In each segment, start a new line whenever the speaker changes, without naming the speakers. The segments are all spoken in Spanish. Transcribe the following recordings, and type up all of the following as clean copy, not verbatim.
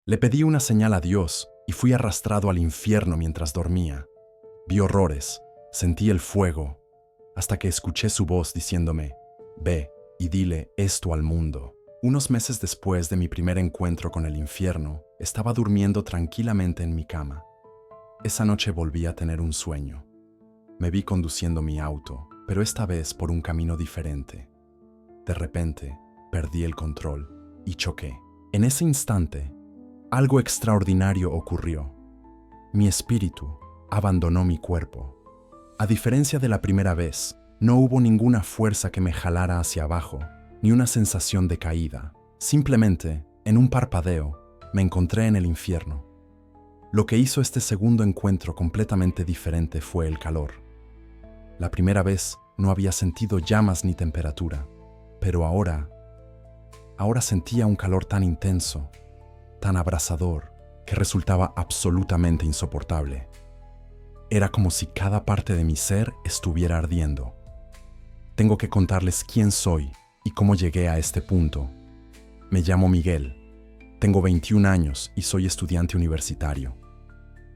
Le pedí una señal a Dios y fui arrastrado al infierno mientras dormía. Vi horrores, sentí el fuego, hasta que escuché su voz diciéndome, «Ve y dile esto al mundo». Unos meses después de mi primer encuentro con el infierno, estaba durmiendo tranquilamente en mi cama. Esa noche volví a tener un sueño. Me vi conduciendo mi auto, pero esta vez por un camino diferente. De repente, perdí el control y choqué. En ese instante, algo extraordinario ocurrió. Mi espíritu abandonó mi cuerpo. A diferencia de la primera vez, no hubo ninguna fuerza que me jalara hacia abajo, ni una sensación de caída. Simplemente, en un parpadeo, me encontré en el infierno. Lo que hizo este segundo encuentro completamente diferente fue el calor. La primera vez no había sentido llamas ni temperatura, pero ahora sentía un calor tan intenso, tan abrasador, que resultaba absolutamente insoportable. Era como si cada parte de mi ser estuviera ardiendo. Tengo que contarles quién soy y cómo llegué a este punto. Me llamo Miguel, tengo 21 años y soy estudiante universitario.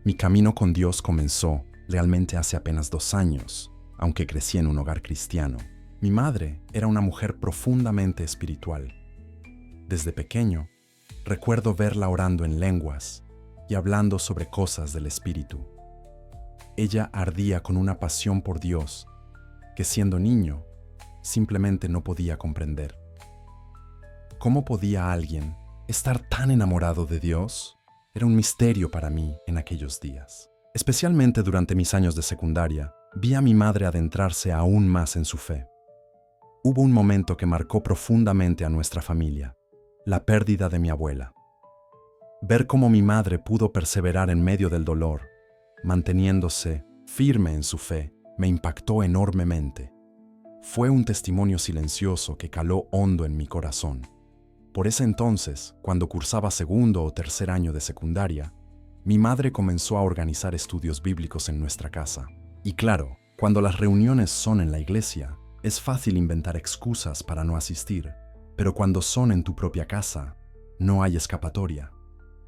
Mi camino con Dios comenzó realmente hace apenas 2 años, aunque crecí en un hogar cristiano. Mi madre era una mujer profundamente espiritual. Desde pequeño, recuerdo verla orando en lenguas y hablando sobre cosas del espíritu. Ella ardía con una pasión por Dios que, siendo niño, simplemente no podía comprender. ¿Cómo podía alguien estar tan enamorado de Dios? Era un misterio para mí en aquellos días. Especialmente durante mis años de secundaria, vi a mi madre adentrarse aún más en su fe. Hubo un momento que marcó profundamente a nuestra familia: la pérdida de mi abuela. Ver cómo mi madre pudo perseverar en medio del dolor, manteniéndose firme en su fe, me impactó enormemente. Fue un testimonio silencioso que caló hondo en mi corazón. Por ese entonces, cuando cursaba segundo o tercer año de secundaria, mi madre comenzó a organizar estudios bíblicos en nuestra casa. Y claro, cuando las reuniones son en la iglesia, es fácil inventar excusas para no asistir, pero cuando son en tu propia casa, no hay escapatoria.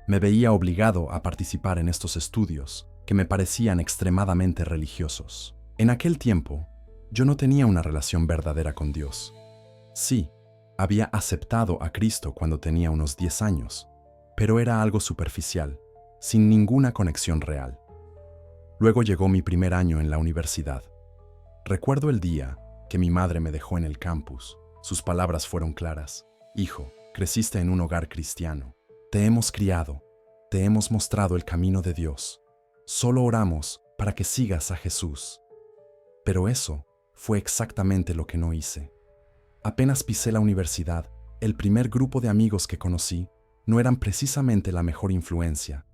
Me veía obligado a participar en estos estudios, que me parecían extremadamente religiosos. En aquel tiempo, yo no tenía una relación verdadera con Dios. Sí, había aceptado a Cristo cuando tenía unos 10 años, pero era algo superficial, sin ninguna conexión real. Luego llegó mi primer año en la universidad. Recuerdo el día que mi madre me dejó en el campus. Sus palabras fueron claras: «Hijo, creciste en un hogar cristiano. Te hemos criado, te hemos mostrado el camino de Dios. Solo oramos para que sigas a Jesús». Pero eso fue exactamente lo que no hice. Apenas pisé la universidad, el primer grupo de amigos que conocí no eran precisamente la mejor influencia.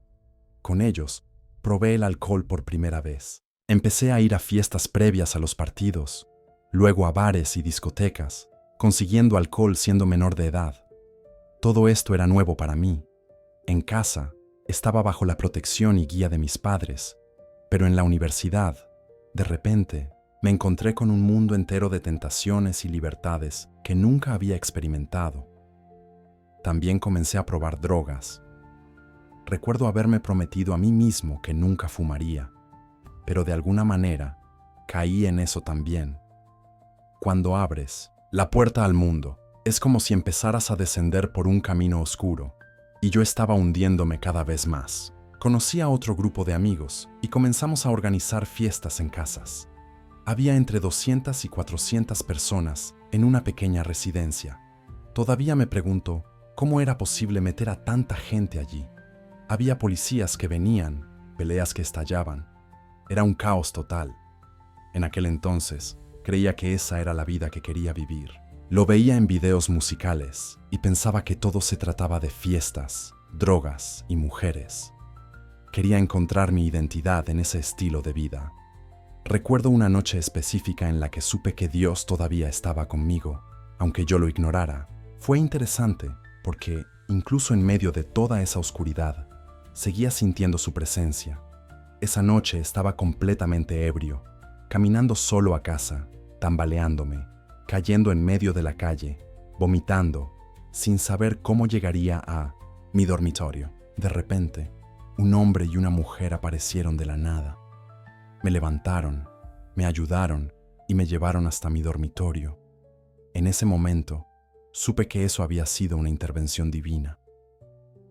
Con ellos, probé el alcohol por primera vez. Empecé a ir a fiestas previas a los partidos, luego a bares y discotecas, consiguiendo alcohol siendo menor de edad. Todo esto era nuevo para mí. En casa, estaba bajo la protección y guía de mis padres, pero en la universidad, de repente, me encontré con un mundo entero de tentaciones y libertades que nunca había experimentado. También comencé a probar drogas. Recuerdo haberme prometido a mí mismo que nunca fumaría, pero de alguna manera caí en eso también. Cuando abres la puerta al mundo, es como si empezaras a descender por un camino oscuro, y yo estaba hundiéndome cada vez más. Conocí a otro grupo de amigos y comenzamos a organizar fiestas en casas. Había entre 200 y 400 personas en una pequeña residencia. Todavía me pregunto cómo era posible meter a tanta gente allí. Había policías que venían, peleas que estallaban. Era un caos total. En aquel entonces, creía que esa era la vida que quería vivir. Lo veía en videos musicales y pensaba que todo se trataba de fiestas, drogas y mujeres. Quería encontrar mi identidad en ese estilo de vida. Recuerdo una noche específica en la que supe que Dios todavía estaba conmigo, aunque yo lo ignorara. Fue interesante porque, incluso en medio de toda esa oscuridad, seguía sintiendo su presencia. Esa noche estaba completamente ebrio, caminando solo a casa, tambaleándome, cayendo en medio de la calle, vomitando, sin saber cómo llegaría a mi dormitorio. De repente, un hombre y una mujer aparecieron de la nada. Me levantaron, me ayudaron y me llevaron hasta mi dormitorio. En ese momento, supe que eso había sido una intervención divina.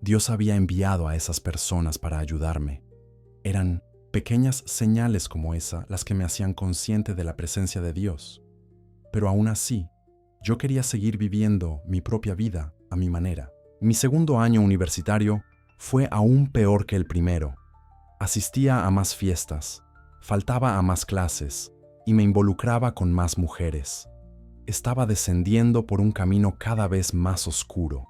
Dios había enviado a esas personas para ayudarme. Eran pequeñas señales como esa las que me hacían consciente de la presencia de Dios. Pero aún así, yo quería seguir viviendo mi propia vida a mi manera. Mi segundo año universitario fue aún peor que el primero. Asistía a más fiestas, faltaba a más clases y me involucraba con más mujeres. Estaba descendiendo por un camino cada vez más oscuro.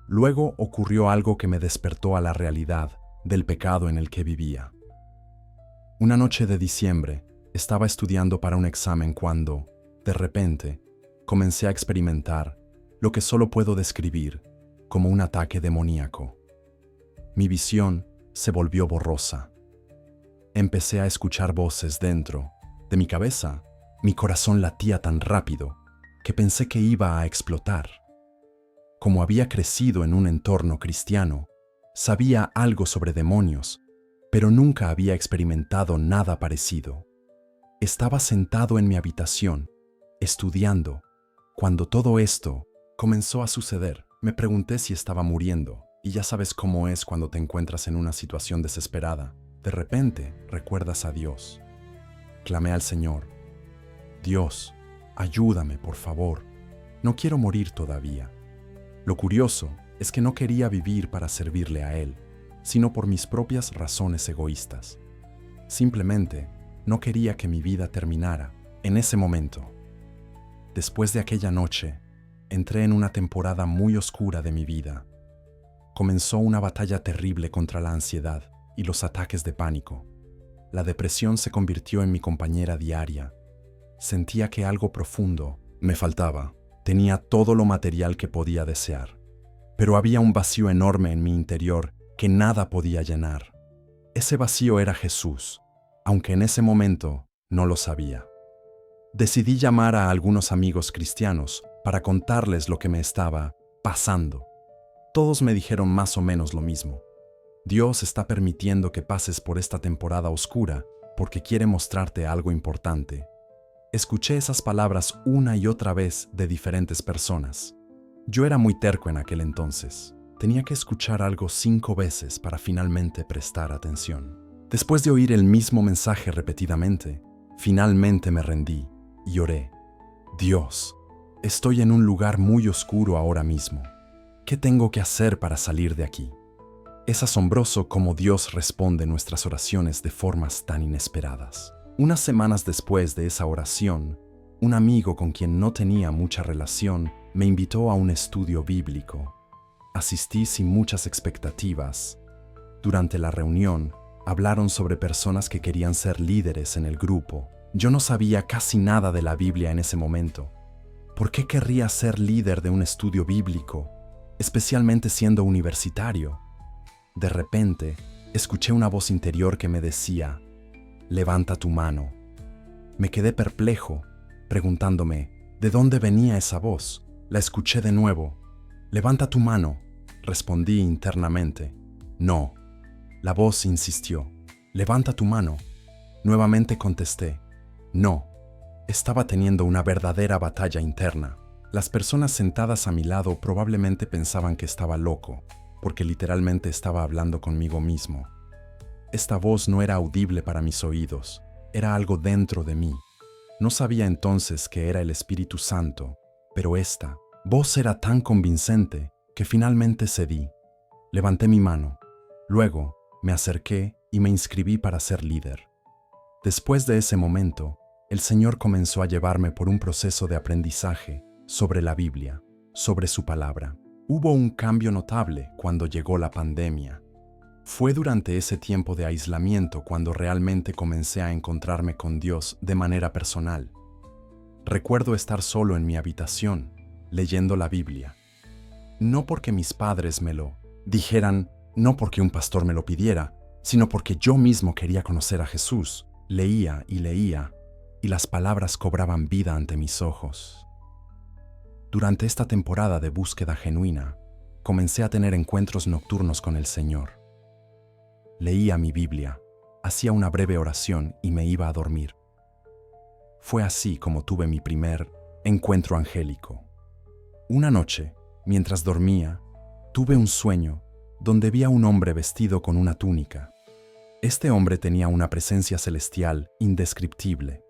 Luego ocurrió algo que me despertó a la realidad del pecado en el que vivía. Una noche de diciembre, estaba estudiando para un examen cuando, de repente, comencé a experimentar lo que solo puedo describir como un ataque demoníaco. Mi visión se volvió borrosa. Empecé a escuchar voces dentro de mi cabeza. Mi corazón latía tan rápido que pensé que iba a explotar. Como había crecido en un entorno cristiano, sabía algo sobre demonios, pero nunca había experimentado nada parecido. Estaba sentado en mi habitación, estudiando, cuando todo esto comenzó a suceder. Me pregunté si estaba muriendo, y ya sabes cómo es cuando te encuentras en una situación desesperada. De repente, recuerdas a Dios. Clamé al Señor: Dios, ayúdame, por favor. No quiero morir todavía. Lo curioso es que no quería vivir para servirle a Él, sino por mis propias razones egoístas. Simplemente no quería que mi vida terminara en ese momento. Después de aquella noche, entré en una temporada muy oscura de mi vida. Comenzó una batalla terrible contra la ansiedad y los ataques de pánico. La depresión se convirtió en mi compañera diaria. Sentía que algo profundo me faltaba. Tenía todo lo material que podía desear, pero había un vacío enorme en mi interior que nada podía llenar. Ese vacío era Jesús, aunque en ese momento no lo sabía. Decidí llamar a algunos amigos cristianos para contarles lo que me estaba pasando. Todos me dijeron más o menos lo mismo. Dios está permitiendo que pases por esta temporada oscura porque quiere mostrarte algo importante. Escuché esas palabras una y otra vez de diferentes personas. Yo era muy terco en aquel entonces. Tenía que escuchar algo 5 veces para finalmente prestar atención. Después de oír el mismo mensaje repetidamente, finalmente me rendí y oré: Dios, estoy en un lugar muy oscuro ahora mismo. ¿Qué tengo que hacer para salir de aquí? Es asombroso cómo Dios responde nuestras oraciones de formas tan inesperadas. Unas semanas después de esa oración, un amigo con quien no tenía mucha relación me invitó a un estudio bíblico. Asistí sin muchas expectativas. Durante la reunión, hablaron sobre personas que querían ser líderes en el grupo. Yo no sabía casi nada de la Biblia en ese momento. ¿Por qué querría ser líder de un estudio bíblico, especialmente siendo universitario? De repente, escuché una voz interior que me decía: levanta tu mano. Me quedé perplejo, preguntándome ¿de dónde venía esa voz? La escuché de nuevo. Levanta tu mano, respondí internamente. No. La voz insistió. Levanta tu mano. Nuevamente contesté. No. Estaba teniendo una verdadera batalla interna. Las personas sentadas a mi lado probablemente pensaban que estaba loco, porque literalmente estaba hablando conmigo mismo. Esta voz no era audible para mis oídos, era algo dentro de mí. No sabía entonces que era el Espíritu Santo, pero esta voz era tan convincente que finalmente cedí. Levanté mi mano. Luego, me acerqué y me inscribí para ser líder. Después de ese momento, el Señor comenzó a llevarme por un proceso de aprendizaje sobre la Biblia, sobre su palabra. Hubo un cambio notable cuando llegó la pandemia. Fue durante ese tiempo de aislamiento cuando realmente comencé a encontrarme con Dios de manera personal. Recuerdo estar solo en mi habitación, leyendo la Biblia. No porque mis padres me lo dijeran, no porque un pastor me lo pidiera, sino porque yo mismo quería conocer a Jesús. Leía, y las palabras cobraban vida ante mis ojos. Durante esta temporada de búsqueda genuina, comencé a tener encuentros nocturnos con el Señor. Leía mi Biblia, hacía una breve oración y me iba a dormir. Fue así como tuve mi primer encuentro angélico. Una noche, mientras dormía, tuve un sueño donde vi a un hombre vestido con una túnica. Este hombre tenía una presencia celestial indescriptible.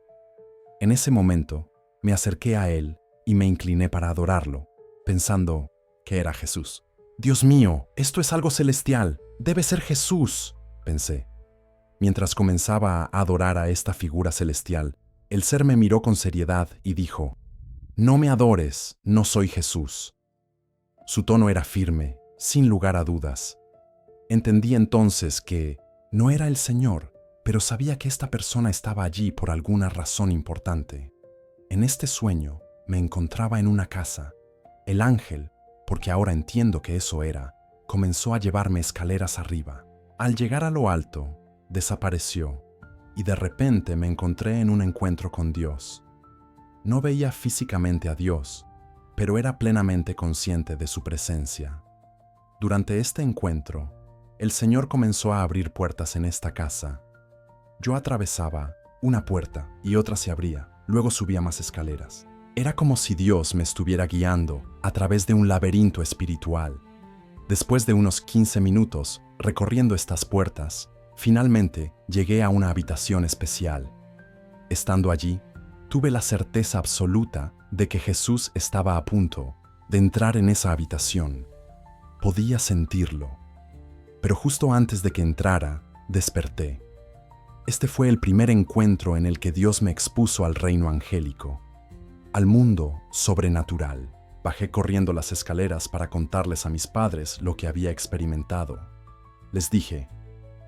En ese momento, me acerqué a él y me incliné para adorarlo, pensando que era Jesús. «Dios mío, esto es algo celestial, debe ser Jesús», pensé. Mientras comenzaba a adorar a esta figura celestial, el ser me miró con seriedad y dijo: «No me adores, no soy Jesús». Su tono era firme, sin lugar a dudas. Entendí entonces que no era el Señor, pero sabía que esta persona estaba allí por alguna razón importante. En este sueño me encontraba en una casa. El ángel, porque ahora entiendo que eso era, comenzó a llevarme escaleras arriba. Al llegar a lo alto, desapareció y de repente me encontré en un encuentro con Dios. No veía físicamente a Dios, pero era plenamente consciente de su presencia. Durante este encuentro, el Señor comenzó a abrir puertas en esta casa. Yo atravesaba una puerta y otra se abría, luego subía más escaleras. Era como si Dios me estuviera guiando a través de un laberinto espiritual. Después de unos 15 minutos recorriendo estas puertas, finalmente llegué a una habitación especial. Estando allí, tuve la certeza absoluta de que Jesús estaba a punto de entrar en esa habitación. Podía sentirlo. Pero justo antes de que entrara, desperté. Este fue el primer encuentro en el que Dios me expuso al reino angélico, al mundo sobrenatural. Bajé corriendo las escaleras para contarles a mis padres lo que había experimentado. Les dije: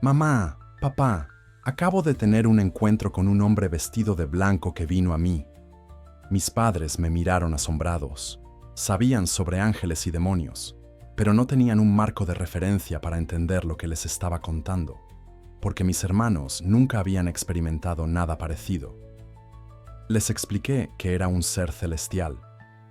«Mamá, papá, acabo de tener un encuentro con un hombre vestido de blanco que vino a mí». Mis padres me miraron asombrados. Sabían sobre ángeles y demonios, pero no tenían un marco de referencia para entender lo que les estaba contando, porque mis hermanos nunca habían experimentado nada parecido. Les expliqué que era un ser celestial,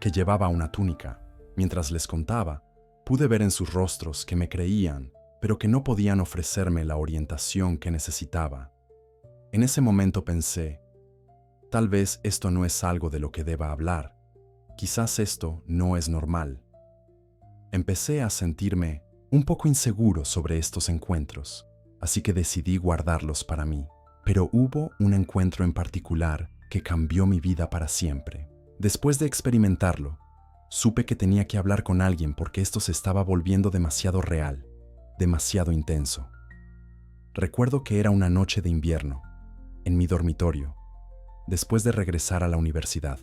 que llevaba una túnica. Mientras les contaba, pude ver en sus rostros que me creían, pero que no podían ofrecerme la orientación que necesitaba. En ese momento pensé: tal vez esto no es algo de lo que deba hablar. Quizás esto no es normal. Empecé a sentirme un poco inseguro sobre estos encuentros, así que decidí guardarlos para mí. Pero hubo un encuentro en particular que cambió mi vida para siempre. Después de experimentarlo, supe que tenía que hablar con alguien porque esto se estaba volviendo demasiado real, demasiado intenso. Recuerdo que era una noche de invierno, en mi dormitorio, después de regresar a la universidad.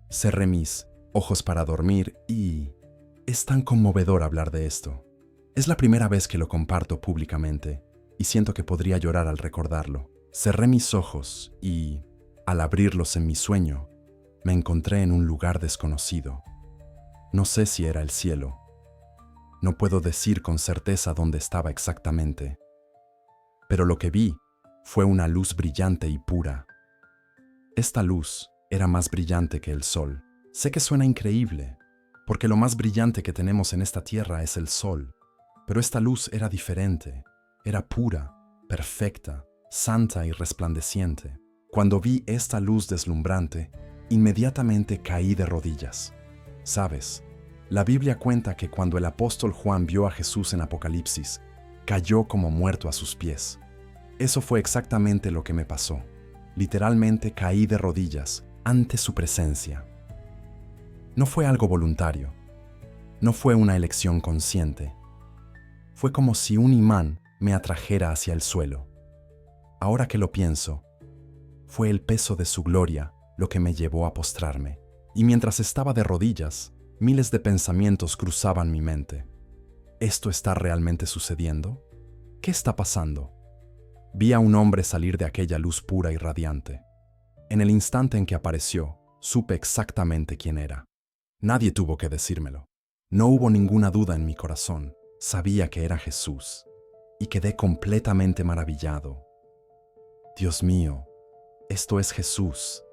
Cerré mis ojos para dormir y es tan conmovedor hablar de esto. Es la primera vez que lo comparto públicamente y siento que podría llorar al recordarlo. Cerré mis ojos y, al abrirlos en mi sueño, me encontré en un lugar desconocido. No sé si era el cielo. No puedo decir con certeza dónde estaba exactamente. Pero lo que vi fue una luz brillante y pura. Esta luz era más brillante que el sol. Sé que suena increíble, porque lo más brillante que tenemos en esta tierra es el sol. Pero esta luz era diferente, era pura, perfecta, santa y resplandeciente. Cuando vi esta luz deslumbrante, inmediatamente caí de rodillas. ¿Sabes? La Biblia cuenta que cuando el apóstol Juan vio a Jesús en Apocalipsis, cayó como muerto a sus pies. Eso fue exactamente lo que me pasó. Literalmente caí de rodillas ante su presencia. No fue algo voluntario. No fue una elección consciente. Fue como si un imán me atrajera hacia el suelo. Ahora que lo pienso, fue el peso de su gloria lo que me llevó a postrarme. Y mientras estaba de rodillas, miles de pensamientos cruzaban mi mente. ¿Esto está realmente sucediendo? ¿Qué está pasando? Vi a un hombre salir de aquella luz pura y radiante. En el instante en que apareció, supe exactamente quién era. Nadie tuvo que decírmelo. No hubo ninguna duda en mi corazón. Sabía que era Jesús. Y quedé completamente maravillado. Dios mío, esto es Jesús,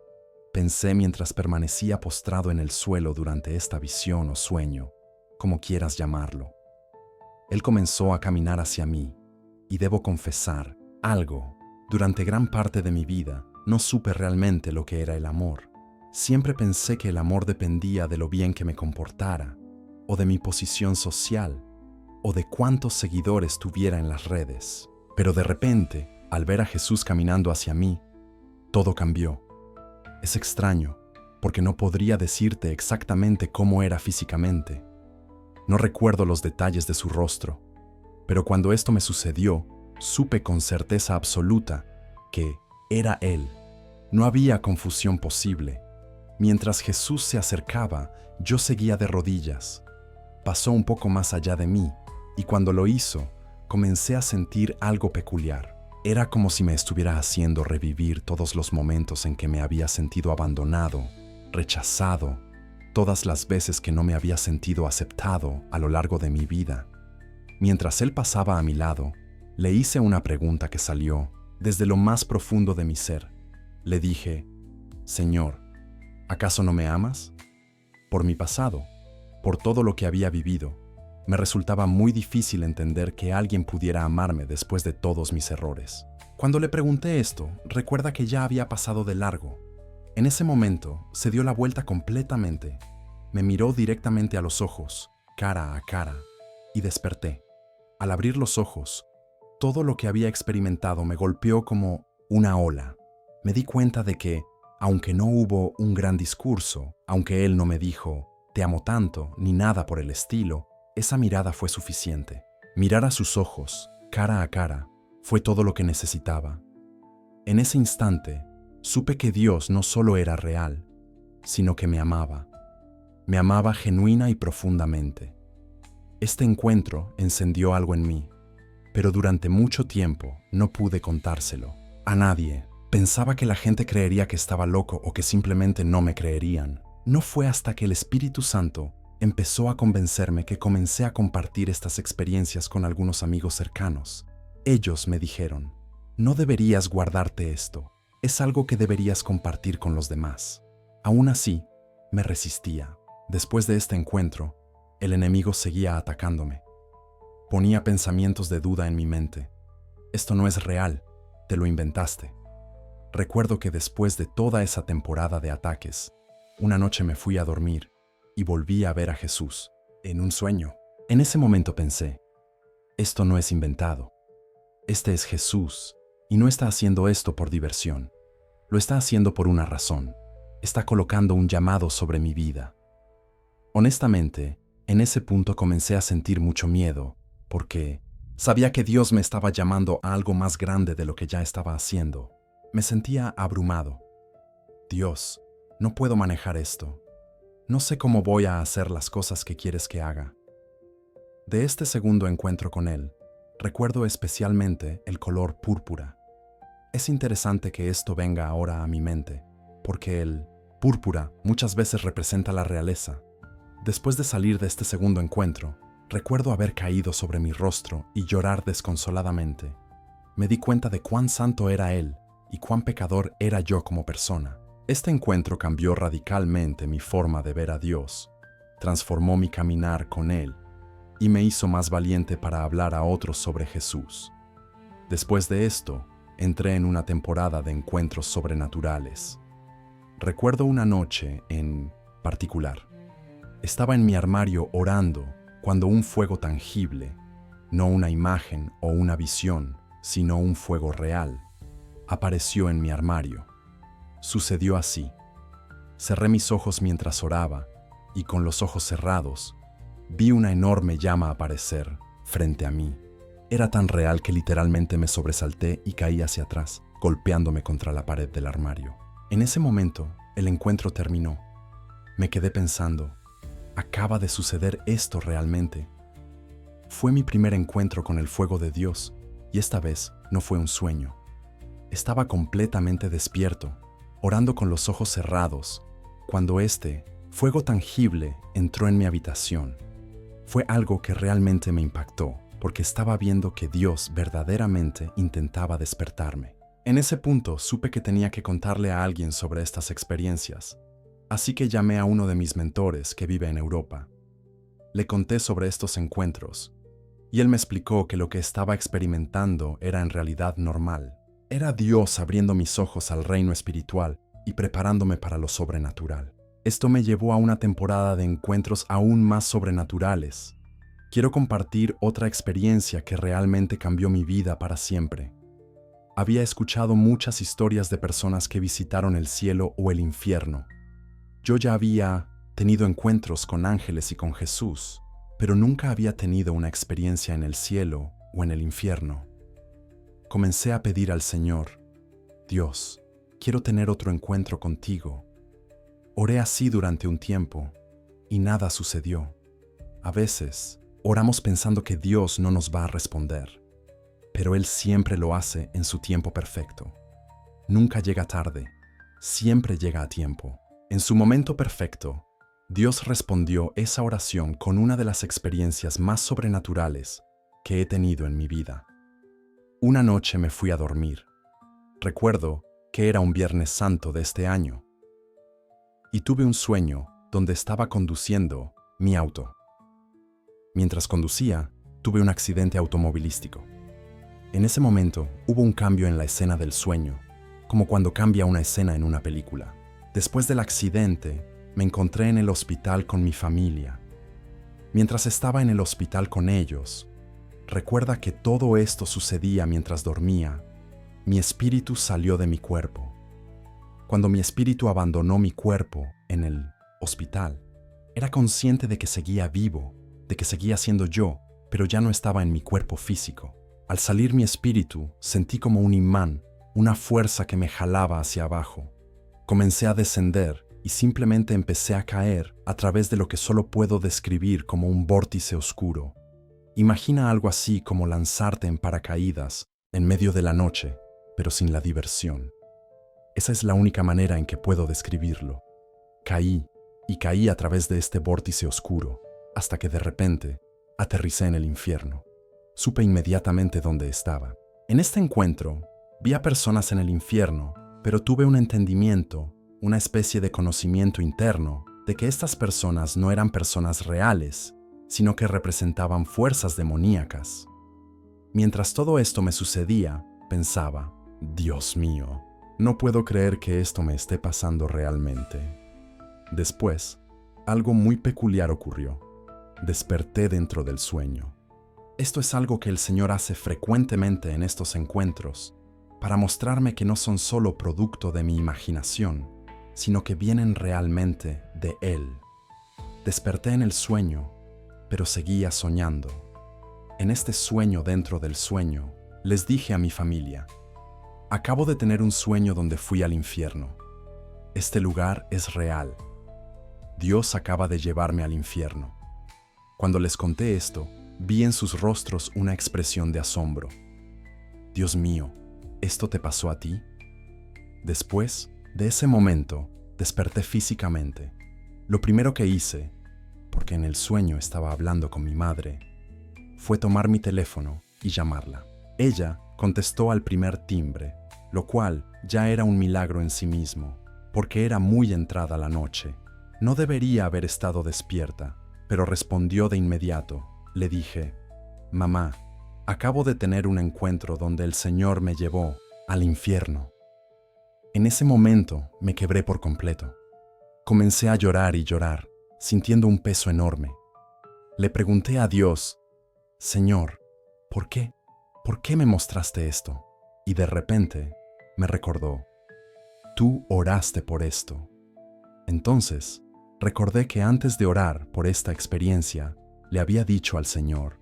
pensé mientras permanecía postrado en el suelo durante esta visión o sueño. como quieras llamarlo. Él comenzó a caminar hacia mí, y debo confesar algo. Durante gran parte de mi vida, no supe realmente lo que era el amor. Siempre pensé que el amor dependía de lo bien que me comportara, o de mi posición social, o de cuántos seguidores tuviera en las redes. Pero de repente, al ver a Jesús caminando hacia mí, todo cambió. Es extraño, porque no podría decirte exactamente cómo era físicamente. No recuerdo los detalles de su rostro, pero cuando esto me sucedió, supe con certeza absoluta que era Él. No había confusión posible. Mientras Jesús se acercaba, yo seguía de rodillas. Pasó un poco más allá de mí, y cuando lo hizo, comencé a sentir algo peculiar. Era como si me estuviera haciendo revivir todos los momentos en que me había sentido abandonado, rechazado, todas las veces que no me había sentido aceptado a lo largo de mi vida. Mientras él pasaba a mi lado, le hice una pregunta que salió desde lo más profundo de mi ser. Le dije, Señor, ¿acaso no me amas? Por mi pasado, por todo lo que había vivido, me resultaba muy difícil entender que alguien pudiera amarme después de todos mis errores. Cuando le pregunté esto, recuerda que ya había pasado de largo. En ese momento, se dio la vuelta completamente. Me miró directamente a los ojos, cara a cara, y desperté. Al abrir los ojos, todo lo que había experimentado me golpeó como una ola. Me di cuenta de que, aunque no hubo un gran discurso, aunque él no me dijo, te amo tanto, ni nada por el estilo, esa mirada fue suficiente. Mirar a sus ojos, cara a cara, fue todo lo que necesitaba. En ese instante, supe que Dios no solo era real, sino que me amaba. Me amaba genuina y profundamente. Este encuentro encendió algo en mí, pero durante mucho tiempo no pude contárselo a nadie. Pensaba que la gente creería que estaba loco o que simplemente no me creerían. No fue hasta que el Espíritu Santo empezó a convencerme que comencé a compartir estas experiencias con algunos amigos cercanos. Ellos me dijeron, no deberías guardarte esto, es algo que deberías compartir con los demás. Aún así, me resistía. Después de este encuentro, el enemigo seguía atacándome. Ponía pensamientos de duda en mi mente. Esto no es real, te lo inventaste. Recuerdo que después de toda esa temporada de ataques, una noche me fui a dormir y volví a ver a Jesús, en un sueño. En ese momento pensé, esto no es inventado. Este es Jesús, y no está haciendo esto por diversión. Lo está haciendo por una razón. Está colocando un llamado sobre mi vida. Honestamente, en ese punto comencé a sentir mucho miedo, porque sabía que Dios me estaba llamando a algo más grande de lo que ya estaba haciendo. Me sentía abrumado. Dios, no puedo manejar esto. No sé cómo voy a hacer las cosas que quieres que haga. De este segundo encuentro con Él, recuerdo especialmente el color púrpura. Es interesante que esto venga ahora a mi mente, porque el púrpura muchas veces representa la realeza. Después de salir de este segundo encuentro, recuerdo haber caído sobre mi rostro y llorar desconsoladamente. Me di cuenta de cuán santo era Él y cuán pecador era yo como persona. Este encuentro cambió radicalmente mi forma de ver a Dios, transformó mi caminar con Él y me hizo más valiente para hablar a otros sobre Jesús. Después de esto, entré en una temporada de encuentros sobrenaturales. Recuerdo una noche en particular. Estaba en mi armario orando cuando un fuego tangible, no una imagen o una visión, sino un fuego real, apareció en mi armario. Sucedió así. Cerré mis ojos mientras oraba y con los ojos cerrados vi una enorme llama aparecer frente a mí. Era tan real que literalmente me sobresalté y caí hacia atrás, golpeándome contra la pared del armario. En ese momento, el encuentro terminó. Me quedé pensando, ¿acaba de suceder esto realmente? Fue mi primer encuentro con el fuego de Dios y esta vez no fue un sueño. Estaba completamente despierto, orando con los ojos cerrados, cuando este fuego tangible entró en mi habitación. Fue algo que realmente me impactó, porque estaba viendo que Dios verdaderamente intentaba despertarme. En ese punto supe que tenía que contarle a alguien sobre estas experiencias, así que llamé a uno de mis mentores que vive en Europa. Le conté sobre estos encuentros, y él me explicó que lo que estaba experimentando era en realidad normal. Era Dios abriendo mis ojos al reino espiritual y preparándome para lo sobrenatural. Esto me llevó a una temporada de encuentros aún más sobrenaturales. Quiero compartir otra experiencia que realmente cambió mi vida para siempre. Había escuchado muchas historias de personas que visitaron el cielo o el infierno. Yo ya había tenido encuentros con ángeles y con Jesús, pero nunca había tenido una experiencia en el cielo o en el infierno. Comencé a pedir al Señor: Dios, quiero tener otro encuentro contigo. Oré así durante un tiempo y nada sucedió. A veces, oramos pensando que Dios no nos va a responder, pero Él siempre lo hace en su tiempo perfecto. Nunca llega tarde, siempre llega a tiempo. En su momento perfecto, Dios respondió esa oración con una de las experiencias más sobrenaturales que he tenido en mi vida. Una noche me fui a dormir. Recuerdo que era un Viernes Santo de este año, y tuve un sueño donde estaba conduciendo mi auto. Mientras conducía, tuve un accidente automovilístico. En ese momento hubo un cambio en la escena del sueño, como cuando cambia una escena en una película. Después del accidente, me encontré en el hospital con mi familia. Mientras estaba en el hospital con ellos, recuerda que todo esto sucedía mientras dormía. Mi espíritu salió de mi cuerpo. Cuando mi espíritu abandonó mi cuerpo en el hospital, era consciente de que seguía vivo, de que seguía siendo yo, pero ya no estaba en mi cuerpo físico. Al salir mi espíritu, sentí como un imán, una fuerza que me jalaba hacia abajo. Comencé a descender y simplemente empecé a caer a través de lo que solo puedo describir como un vórtice oscuro. Imagina algo así como lanzarte en paracaídas en medio de la noche, pero sin la diversión. Esa es la única manera en que puedo describirlo. Caí y caí a través de este vórtice oscuro, hasta que de repente aterricé en el infierno. Supe inmediatamente dónde estaba. En este encuentro, vi a personas en el infierno, pero tuve un entendimiento, una especie de conocimiento interno, de que estas personas no eran personas reales, sino que representaban fuerzas demoníacas. Mientras todo esto me sucedía, pensaba: Dios mío, no puedo creer que esto me esté pasando realmente. Después, algo muy peculiar ocurrió. Desperté dentro del sueño. Esto es algo que el Señor hace frecuentemente en estos encuentros, para mostrarme que no son solo producto de mi imaginación, sino que vienen realmente de Él. Desperté en el sueño, pero seguía soñando. En este sueño dentro del sueño, les dije a mi familia: acabo de tener un sueño donde fui al infierno. Este lugar es real. Dios acaba de llevarme al infierno. Cuando les conté esto, vi en sus rostros una expresión de asombro. Dios mío, ¿esto te pasó a ti? Después de ese momento, desperté físicamente. Lo primero que hice, porque en el sueño estaba hablando con mi madre, fue tomar mi teléfono y llamarla. Ella contestó al primer timbre, lo cual ya era un milagro en sí mismo, porque era muy entrada la noche. No debería haber estado despierta, pero respondió de inmediato. Le dije: mamá, acabo de tener un encuentro donde el Señor me llevó al infierno. En ese momento me quebré por completo. Comencé a llorar y llorar, sintiendo un peso enorme. Le pregunté a Dios: Señor, ¿por qué? ¿Por qué me mostraste esto? Y de repente me recordó: tú oraste por esto. Entonces, recordé que antes de orar por esta experiencia, le había dicho al Señor: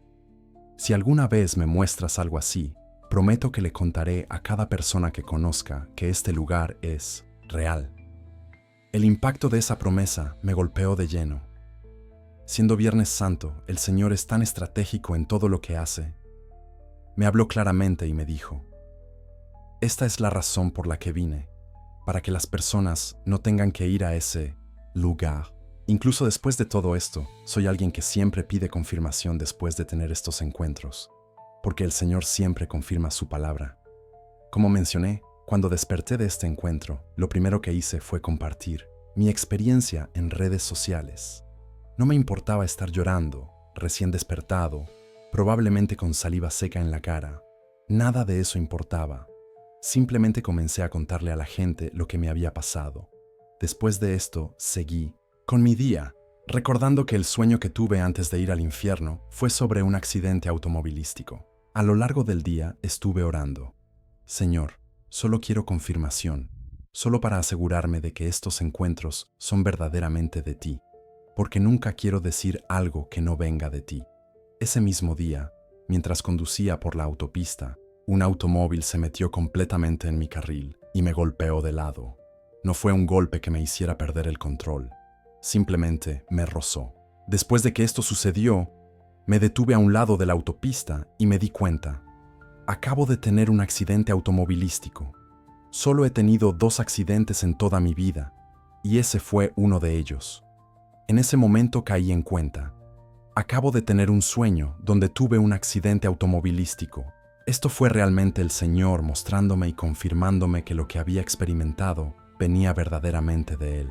si alguna vez me muestras algo así, prometo que le contaré a cada persona que conozca que este lugar es real. El impacto de esa promesa me golpeó de lleno. Siendo Viernes Santo, el Señor es tan estratégico en todo lo que hace. Me habló claramente y me dijo: esta es la razón por la que vine, para que las personas no tengan que ir a ese lugar. Incluso después de todo esto, soy alguien que siempre pide confirmación después de tener estos encuentros, porque el Señor siempre confirma su palabra. Como mencioné, cuando desperté de este encuentro, lo primero que hice fue compartir mi experiencia en redes sociales. No me importaba estar llorando, recién despertado, probablemente con saliva seca en la cara. Nada de eso importaba. Simplemente comencé a contarle a la gente lo que me había pasado. Después de esto, seguí con mi día, recordando que el sueño que tuve antes de ir al infierno fue sobre un accidente automovilístico. A lo largo del día estuve orando. Señor, solo quiero confirmación, solo para asegurarme de que estos encuentros son verdaderamente de ti, porque nunca quiero decir algo que no venga de ti. Ese mismo día, mientras conducía por la autopista, un automóvil se metió completamente en mi carril y me golpeó de lado. No fue un golpe que me hiciera perder el control, simplemente me rozó. Después de que esto sucedió, me detuve a un lado de la autopista y me di cuenta. Acabo de tener un accidente automovilístico. Solo he tenido 2 accidentes en toda mi vida, y ese fue uno de ellos. En ese momento caí en cuenta. Acabo de tener un sueño donde tuve un accidente automovilístico. Esto fue realmente el Señor mostrándome y confirmándome que lo que había experimentado venía verdaderamente de Él.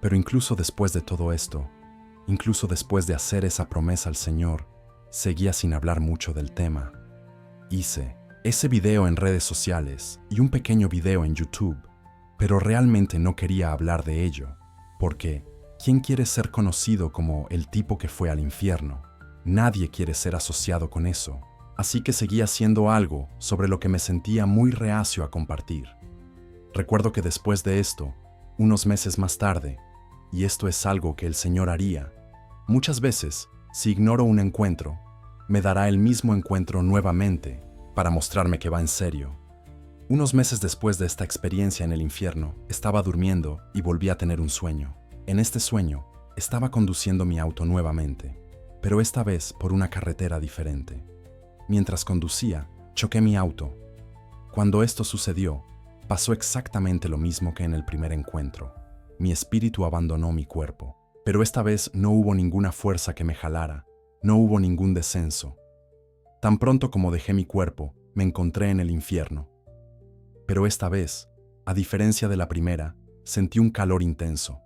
Pero incluso después de todo esto, incluso después de hacer esa promesa al Señor, seguía sin hablar mucho del tema. Hice ese video en redes sociales y un pequeño video en YouTube, pero realmente no quería hablar de ello, porque ¿quién quiere ser conocido como el tipo que fue al infierno? Nadie quiere ser asociado con eso, así que seguía haciendo algo sobre lo que me sentía muy reacio a compartir. Recuerdo que después de esto, unos meses más tarde, y esto es algo que el Señor haría, muchas veces, si ignoro un encuentro, me dará el mismo encuentro nuevamente para mostrarme que va en serio. Unos meses después de esta experiencia en el infierno, estaba durmiendo y volví a tener un sueño. En este sueño, estaba conduciendo mi auto nuevamente, pero esta vez por una carretera diferente. Mientras conducía, choqué mi auto. Cuando esto sucedió, pasó exactamente lo mismo que en el primer encuentro. Mi espíritu abandonó mi cuerpo, pero esta vez no hubo ninguna fuerza que me jalara, no hubo ningún descenso. Tan pronto como dejé mi cuerpo, me encontré en el infierno. Pero esta vez, a diferencia de la primera, sentí un calor intenso.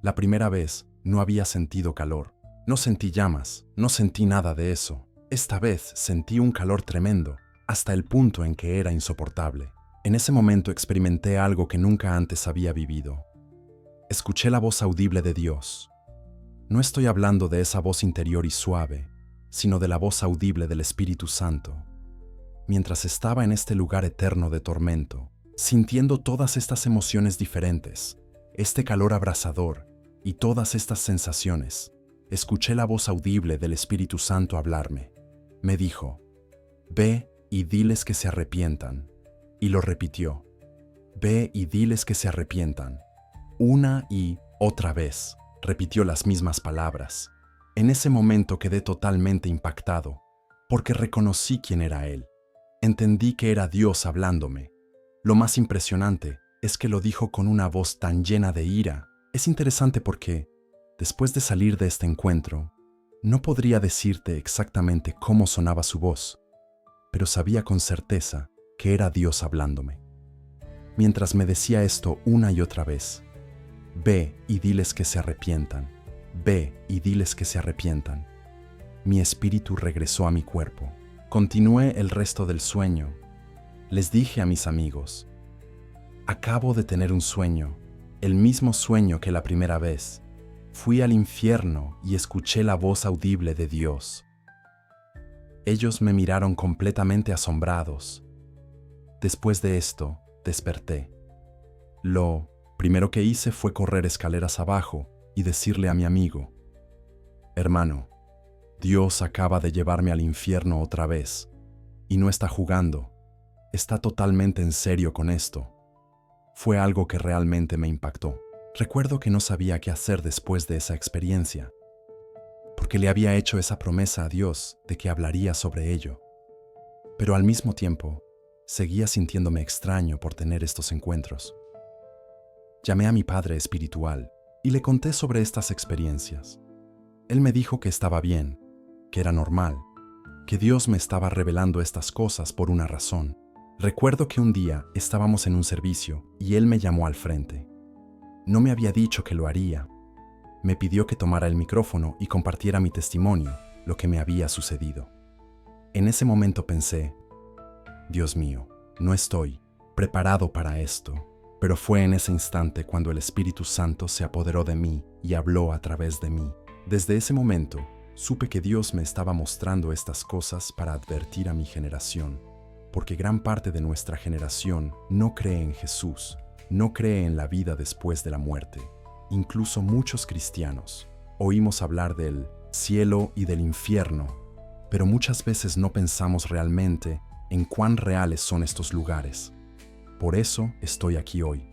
La primera vez no había sentido calor, no sentí llamas, no sentí nada de eso. Esta vez sentí un calor tremendo, hasta el punto en que era insoportable. En ese momento experimenté algo que nunca antes había vivido. Escuché la voz audible de Dios. No estoy hablando de esa voz interior y suave, sino de la voz audible del Espíritu Santo. Mientras estaba en este lugar eterno de tormento, sintiendo todas estas emociones diferentes, este calor abrasador y todas estas sensaciones, escuché la voz audible del Espíritu Santo hablarme. Me dijo, «Ve y diles que se arrepientan». Y lo repitió, «Ve y diles que se arrepientan». Una y otra vez, repitió las mismas palabras. En ese momento quedé totalmente impactado, porque reconocí quién era Él. Entendí que era Dios hablándome. Lo más impresionante es que lo dijo con una voz tan llena de ira. Es interesante porque, después de salir de este encuentro, no podría decirte exactamente cómo sonaba su voz, pero sabía con certeza que era Dios hablándome. Mientras me decía esto una y otra vez, «Ve y diles que se arrepientan, ve y diles que se arrepientan». Mi espíritu regresó a mi cuerpo. Continué el resto del sueño. Les dije a mis amigos, «Acabo de tener un sueño, el mismo sueño que la primera vez. Fui al infierno y escuché la voz audible de Dios». Ellos me miraron completamente asombrados. Después de esto, desperté. Lo primero que hice fue correr escaleras abajo y decirle a mi amigo, «Hermano, Dios acaba de llevarme al infierno otra vez, y no está jugando, está totalmente en serio con esto». Fue algo que realmente me impactó. Recuerdo que no sabía qué hacer después de esa experiencia, porque le había hecho esa promesa a Dios de que hablaría sobre ello. Pero al mismo tiempo, seguía sintiéndome extraño por tener estos encuentros. Llamé a mi padre espiritual y le conté sobre estas experiencias. Él me dijo que estaba bien, que era normal, que Dios me estaba revelando estas cosas por una razón. Recuerdo que un día estábamos en un servicio y él me llamó al frente. No me había dicho que lo haría, me pidió que tomara el micrófono y compartiera mi testimonio, lo que me había sucedido. En ese momento pensé, Dios mío, no estoy preparado para esto, pero fue en ese instante cuando el Espíritu Santo se apoderó de mí y habló a través de mí. Desde ese momento, supe que Dios me estaba mostrando estas cosas para advertir a mi generación, porque gran parte de nuestra generación no cree en Jesús, no cree en la vida después de la muerte. Incluso muchos cristianos oímos hablar del cielo y del infierno, pero muchas veces no pensamos realmente en cuán reales son estos lugares. Por eso estoy aquí hoy.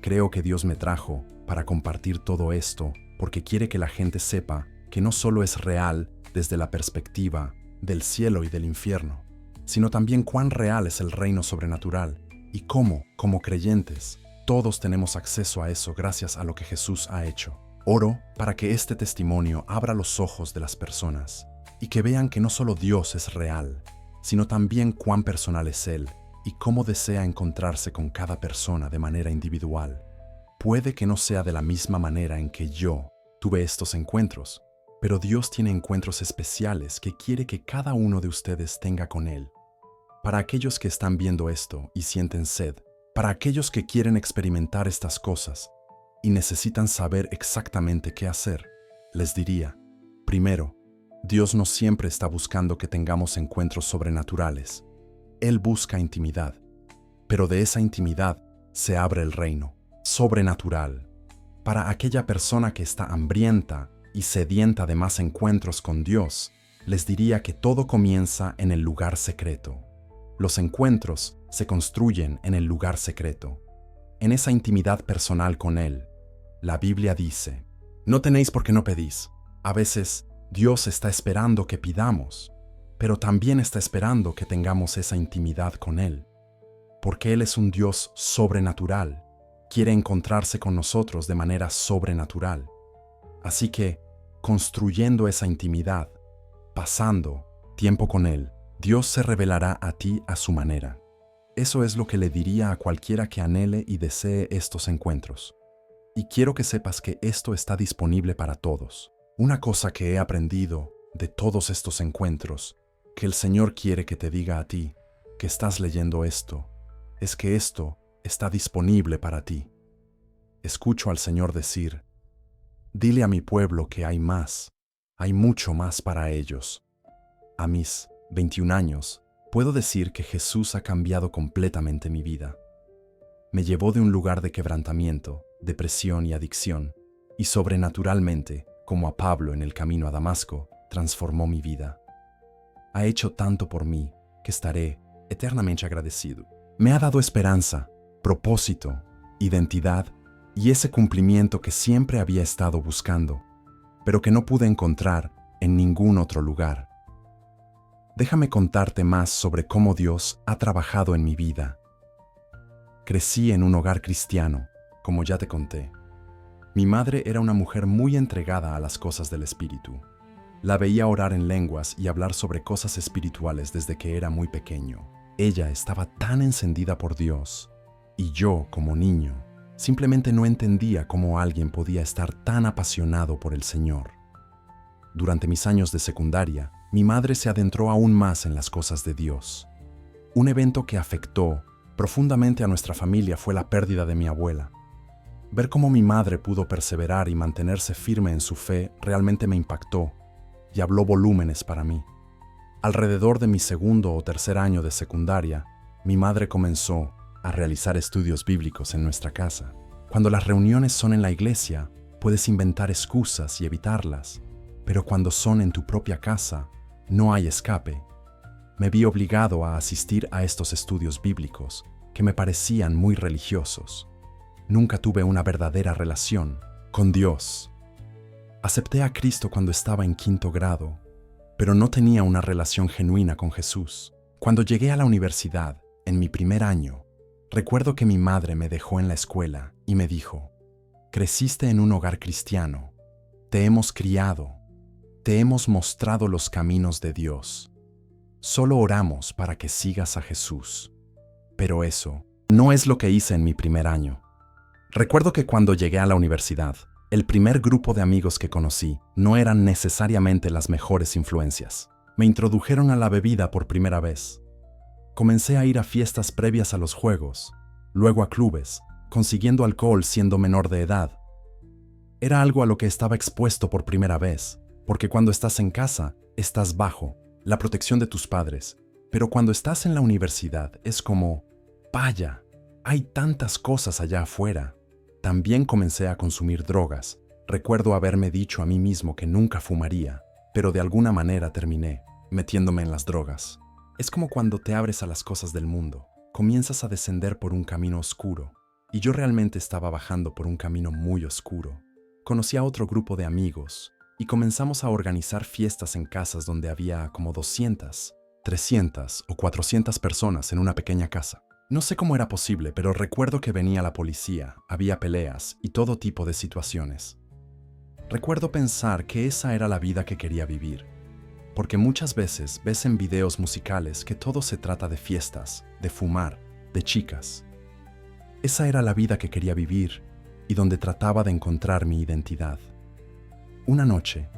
Creo que Dios me trajo para compartir todo esto, porque quiere que la gente sepa que no solo es real desde la perspectiva del cielo y del infierno, sino también cuán real es el reino sobrenatural y cómo, como creyentes, todos tenemos acceso a eso gracias a lo que Jesús ha hecho. Oro para que este testimonio abra los ojos de las personas y que vean que no solo Dios es real, sino también cuán personal es Él y cómo desea encontrarse con cada persona de manera individual. Puede que no sea de la misma manera en que yo tuve estos encuentros, pero Dios tiene encuentros especiales que quiere que cada uno de ustedes tenga con Él. Para aquellos que están viendo esto y sienten sed, para aquellos que quieren experimentar estas cosas y necesitan saber exactamente qué hacer, les diría, primero, Dios no siempre está buscando que tengamos encuentros sobrenaturales. Él busca intimidad, pero de esa intimidad se abre el reino sobrenatural. Para aquella persona que está hambrienta y sedienta de más encuentros con Dios, les diría que todo comienza en el lugar secreto. Los encuentros se construyen en el lugar secreto, en esa intimidad personal con Él. La Biblia dice, no tenéis porque no pedís. A veces, Dios está esperando que pidamos, pero también está esperando que tengamos esa intimidad con Él, porque Él es un Dios sobrenatural, quiere encontrarse con nosotros de manera sobrenatural. Así que, construyendo esa intimidad, pasando tiempo con Él, Dios se revelará a ti a su manera. Eso es lo que le diría a cualquiera que anhele y desee estos encuentros. Y quiero que sepas que esto está disponible para todos. Una cosa que he aprendido de todos estos encuentros, que el Señor quiere que te diga a ti, que estás leyendo esto, es que esto está disponible para ti. Escucho al Señor decir, dile a mi pueblo que hay más, hay mucho más para ellos. A mis 21 años, puedo decir que Jesús ha cambiado completamente mi vida. Me llevó de un lugar de quebrantamiento, depresión y adicción, y sobrenaturalmente, como a Pablo en el camino a Damasco, transformó mi vida. Ha hecho tanto por mí que estaré eternamente agradecido. Me ha dado esperanza, propósito, identidad y ese cumplimiento que siempre había estado buscando, pero que no pude encontrar en ningún otro lugar. Déjame contarte más sobre cómo Dios ha trabajado en mi vida. Crecí en un hogar cristiano, como ya te conté. Mi madre era una mujer muy entregada a las cosas del espíritu. La veía orar en lenguas y hablar sobre cosas espirituales desde que era muy pequeño. Ella estaba tan encendida por Dios, y yo, como niño, simplemente no entendía cómo alguien podía estar tan apasionado por el Señor. Durante mis años de secundaria, mi madre se adentró aún más en las cosas de Dios. Un evento que afectó profundamente a nuestra familia fue la pérdida de mi abuela. Ver cómo mi madre pudo perseverar y mantenerse firme en su fe realmente me impactó y habló volúmenes para mí. Alrededor de mi segundo o tercer año de secundaria, mi madre comenzó a realizar estudios bíblicos en nuestra casa. Cuando las reuniones son en la iglesia, puedes inventar excusas y evitarlas, pero cuando son en tu propia casa, no hay escape. Me vi obligado a asistir a estos estudios bíblicos que me parecían muy religiosos. Nunca tuve una verdadera relación con Dios. Acepté a Cristo cuando estaba en 5º grado, pero no tenía una relación genuina con Jesús. Cuando llegué a la universidad, en mi primer año, recuerdo que mi madre me dejó en la escuela y me dijo, creciste en un hogar cristiano, te hemos criado, te hemos mostrado los caminos de Dios. Solo oramos para que sigas a Jesús. Pero eso no es lo que hice en mi primer año. Recuerdo que cuando llegué a la universidad, El primer grupo de amigos que conocí no eran necesariamente las mejores influencias. Me introdujeron a la bebida por primera vez. Comencé a ir a fiestas previas a los juegos, luego a clubes, consiguiendo alcohol siendo menor de edad. Era algo a lo que estaba expuesto por primera vez, porque cuando estás en casa, estás bajo la protección de tus padres, pero cuando estás en la universidad es como, vaya, hay tantas cosas allá afuera. También comencé a consumir drogas. Recuerdo haberme dicho a mí mismo que nunca fumaría, pero de alguna manera terminé metiéndome en las drogas. Es como cuando te abres a las cosas del mundo, comienzas a descender por un camino oscuro, y yo realmente estaba bajando por un camino muy oscuro. Conocí a otro grupo de amigos, y comenzamos a organizar fiestas en casas donde había como 200, 300 o 400 personas en una pequeña casa. No sé cómo era posible, pero recuerdo que venía la policía, había peleas y todo tipo de situaciones. Recuerdo pensar que esa era la vida que quería vivir, porque muchas veces ves en videos musicales que todo se trata de fiestas, de fumar, de chicas. Esa era la vida que quería vivir y donde trataba de encontrar mi identidad. Una noche,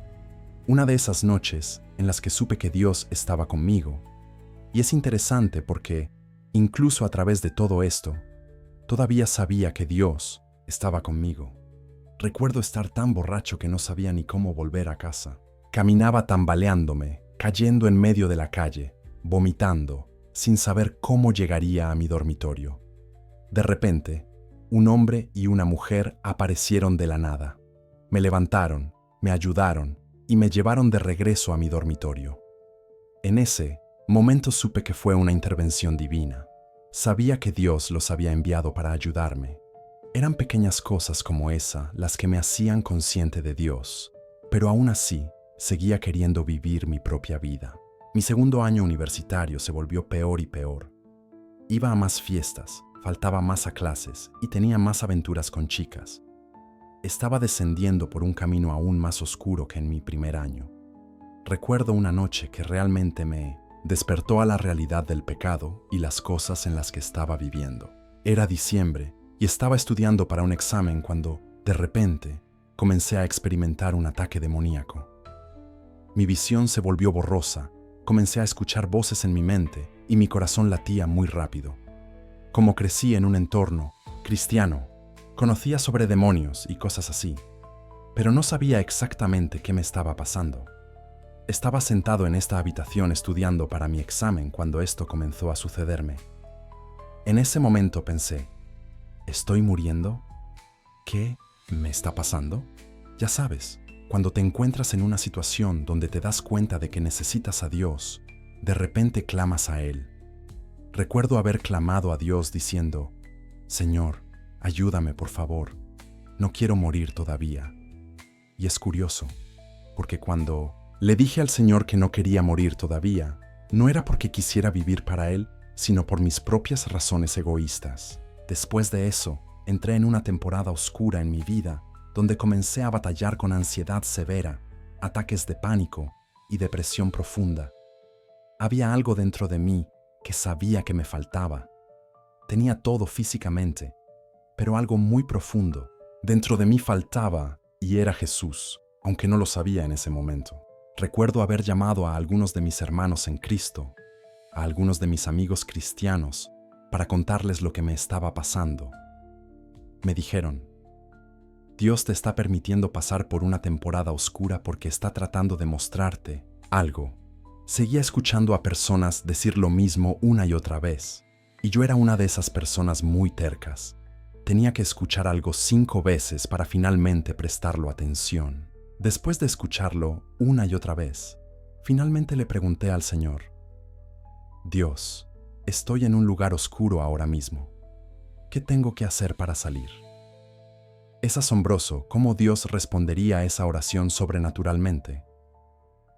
una de esas noches en las que supe que Dios estaba conmigo, y es interesante porque, incluso a través de todo esto, todavía sabía que Dios estaba conmigo. Recuerdo estar tan borracho que no sabía ni cómo volver a casa. Caminaba tambaleándome, cayendo en medio de la calle, vomitando, sin saber cómo llegaría a mi dormitorio. De repente, un hombre y una mujer aparecieron de la nada. Me levantaron, me ayudaron y me llevaron de regreso a mi dormitorio. En ese momento supe que fue una intervención divina. Sabía que Dios los había enviado para ayudarme. Eran pequeñas cosas como esa las que me hacían consciente de Dios, pero aún así seguía queriendo vivir mi propia vida. Mi segundo año universitario se volvió peor y peor. Iba a más fiestas, faltaba más a clases y tenía más aventuras con chicas. Estaba descendiendo por un camino aún más oscuro que en mi primer año. Recuerdo una noche que realmente me despertó a la realidad del pecado y las cosas en las que estaba viviendo. Era diciembre y estaba estudiando para un examen cuando, de repente, comencé a experimentar un ataque demoníaco. Mi visión se volvió borrosa, comencé a escuchar voces en mi mente y mi corazón latía muy rápido. Como crecí en un entorno cristiano, conocía sobre demonios y cosas así, pero no sabía exactamente qué me estaba pasando. Estaba sentado en esta habitación estudiando para mi examen cuando esto comenzó a sucederme. En ese momento pensé, ¿estoy muriendo? ¿Qué me está pasando? Ya sabes, cuando te encuentras en una situación donde te das cuenta de que necesitas a Dios, de repente clamas a Él. Recuerdo haber clamado a Dios diciendo, Señor, ayúdame por favor, no quiero morir todavía. Y es curioso, porque cuando le dije al Señor que no quería morir todavía, no era porque quisiera vivir para Él, sino por mis propias razones egoístas. Después de eso, entré en una temporada oscura en mi vida, donde comencé a batallar con ansiedad severa, ataques de pánico y depresión profunda. Había algo dentro de mí que sabía que me faltaba. Tenía todo físicamente, pero algo muy profundo dentro de mí faltaba y era Jesús, aunque no lo sabía en ese momento. Recuerdo haber llamado a algunos de mis hermanos en Cristo, a algunos de mis amigos cristianos, para contarles lo que me estaba pasando. Me dijeron, Dios te está permitiendo pasar por una temporada oscura porque está tratando de mostrarte algo. Seguía escuchando a personas decir lo mismo una y otra vez, y yo era una de esas personas muy tercas. Tenía que escuchar algo 5 veces para finalmente prestarlo atención. Después de escucharlo una y otra vez, finalmente le pregunté al Señor, Dios, estoy en un lugar oscuro ahora mismo. ¿Qué tengo que hacer para salir? Es asombroso cómo Dios respondería a esa oración sobrenaturalmente.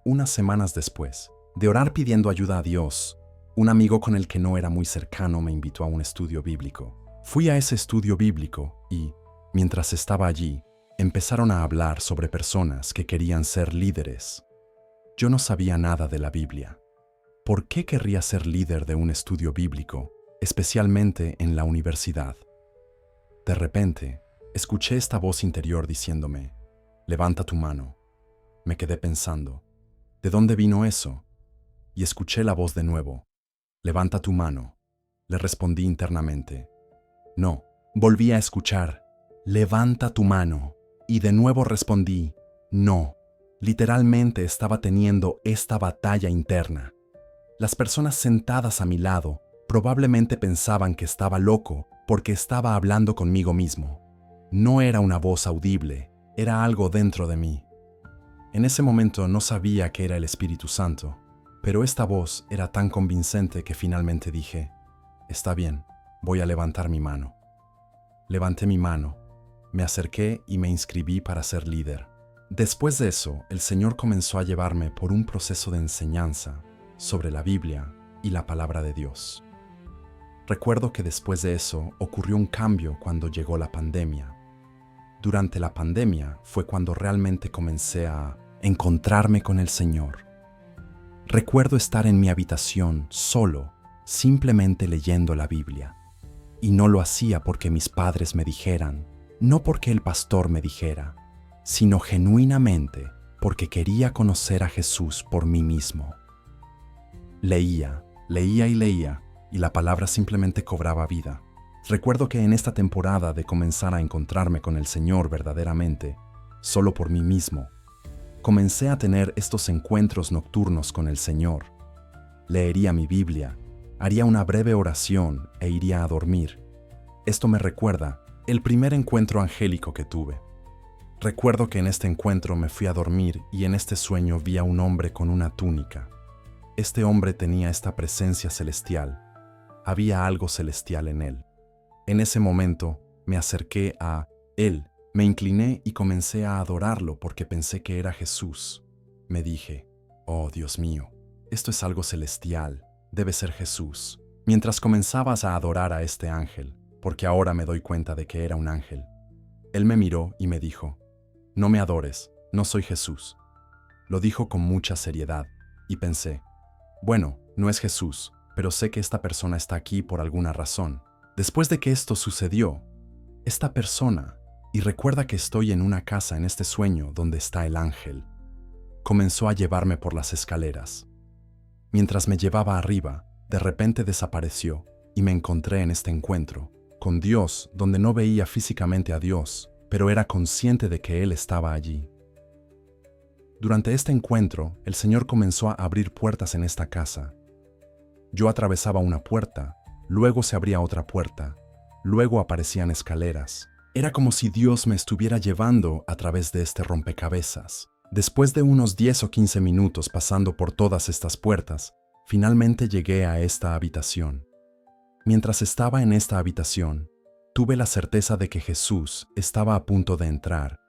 Unas semanas después de orar pidiendo ayuda a Dios, un amigo con el que no era muy cercano me invitó a un estudio bíblico. Fui a ese estudio bíblico y, mientras estaba allí, empezaron a hablar sobre personas que querían ser líderes. Yo no sabía nada de la Biblia. ¿Por qué querría ser líder de un estudio bíblico, especialmente en la universidad? De repente, Escuché esta voz interior diciéndome, levanta tu mano. Me quedé pensando, ¿de dónde vino eso? Y escuché la voz de nuevo, levanta tu mano. Le respondí internamente, no. Volví a escuchar, levanta tu mano. Y de nuevo respondí, no. Literalmente estaba teniendo esta batalla interna. Las personas sentadas a mi lado probablemente pensaban que estaba loco porque estaba hablando conmigo mismo. No era una voz audible, era algo dentro de mí. En ese momento no sabía que era el Espíritu Santo, pero esta voz era tan convincente que finalmente dije, está bien, voy a levantar mi mano. Levanté mi mano, me acerqué y me inscribí para ser líder. Después de eso, el Señor comenzó a llevarme por un proceso de enseñanza sobre la Biblia y la palabra de Dios. Recuerdo que después de eso ocurrió un cambio cuando llegó la pandemia. Durante la pandemia fue cuando realmente comencé a encontrarme con el Señor. Recuerdo estar en mi habitación solo, simplemente leyendo la Biblia. Y no lo hacía porque mis padres me dijeran, no porque el pastor me dijera, sino genuinamente porque quería conocer a Jesús por mí mismo. Leía y la palabra simplemente cobraba vida. Recuerdo que en esta temporada de comenzar a encontrarme con el Señor verdaderamente, solo por mí mismo, comencé a tener estos encuentros nocturnos con el Señor. Leería mi Biblia, haría una breve oración e iría a dormir. Esto me recuerda el primer encuentro angélico que tuve. Recuerdo que en este encuentro me fui a dormir y en este sueño vi a un hombre con una túnica. Este hombre tenía esta presencia celestial. Había algo celestial en él. En ese momento me acerqué a él, me incliné y comencé a adorarlo porque pensé que era Jesús. Me dije, oh Dios mío, esto es algo celestial, debe ser Jesús. Mientras comenzabas a adorar a este ángel, porque ahora me doy cuenta de que era un ángel, él me miró y me dijo, no me adores, no soy Jesús. Lo dijo con mucha seriedad y pensé, bueno, no es Jesús, pero sé que esta persona está aquí por alguna razón. Después de que esto sucedió, esta persona, y recuerda que estoy en una casa en este sueño donde está el ángel, comenzó a llevarme por las escaleras. Mientras me llevaba arriba, de repente desapareció y me encontré en este encuentro con Dios donde no veía físicamente a Dios, pero era consciente de que Él estaba allí. Durante este encuentro, el Señor comenzó a abrir puertas en esta casa. Yo atravesaba una puerta, luego se abría otra puerta, luego aparecían escaleras. Era como si Dios me estuviera llevando a través de este rompecabezas. Después de unos 10 o 15 minutos pasando por todas estas puertas, finalmente llegué a esta habitación. Mientras estaba en esta habitación, tuve la certeza de que Jesús estaba a punto de entrar,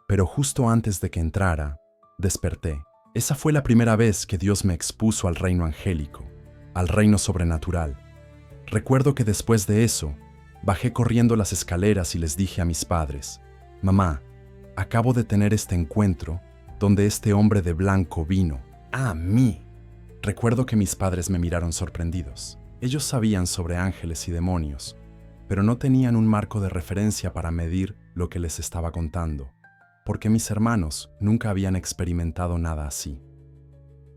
pero justo antes de que entrara, desperté. Esa fue la primera vez que Dios me expuso al reino angélico, al reino sobrenatural. Recuerdo que después de eso, bajé corriendo las escaleras y les dije a mis padres, mamá, acabo de tener este encuentro donde este hombre de blanco vino a mí. Recuerdo que mis padres me miraron sorprendidos. Ellos sabían sobre ángeles y demonios, pero no tenían un marco de referencia para medir lo que les estaba contando, porque mis hermanos nunca habían experimentado nada así.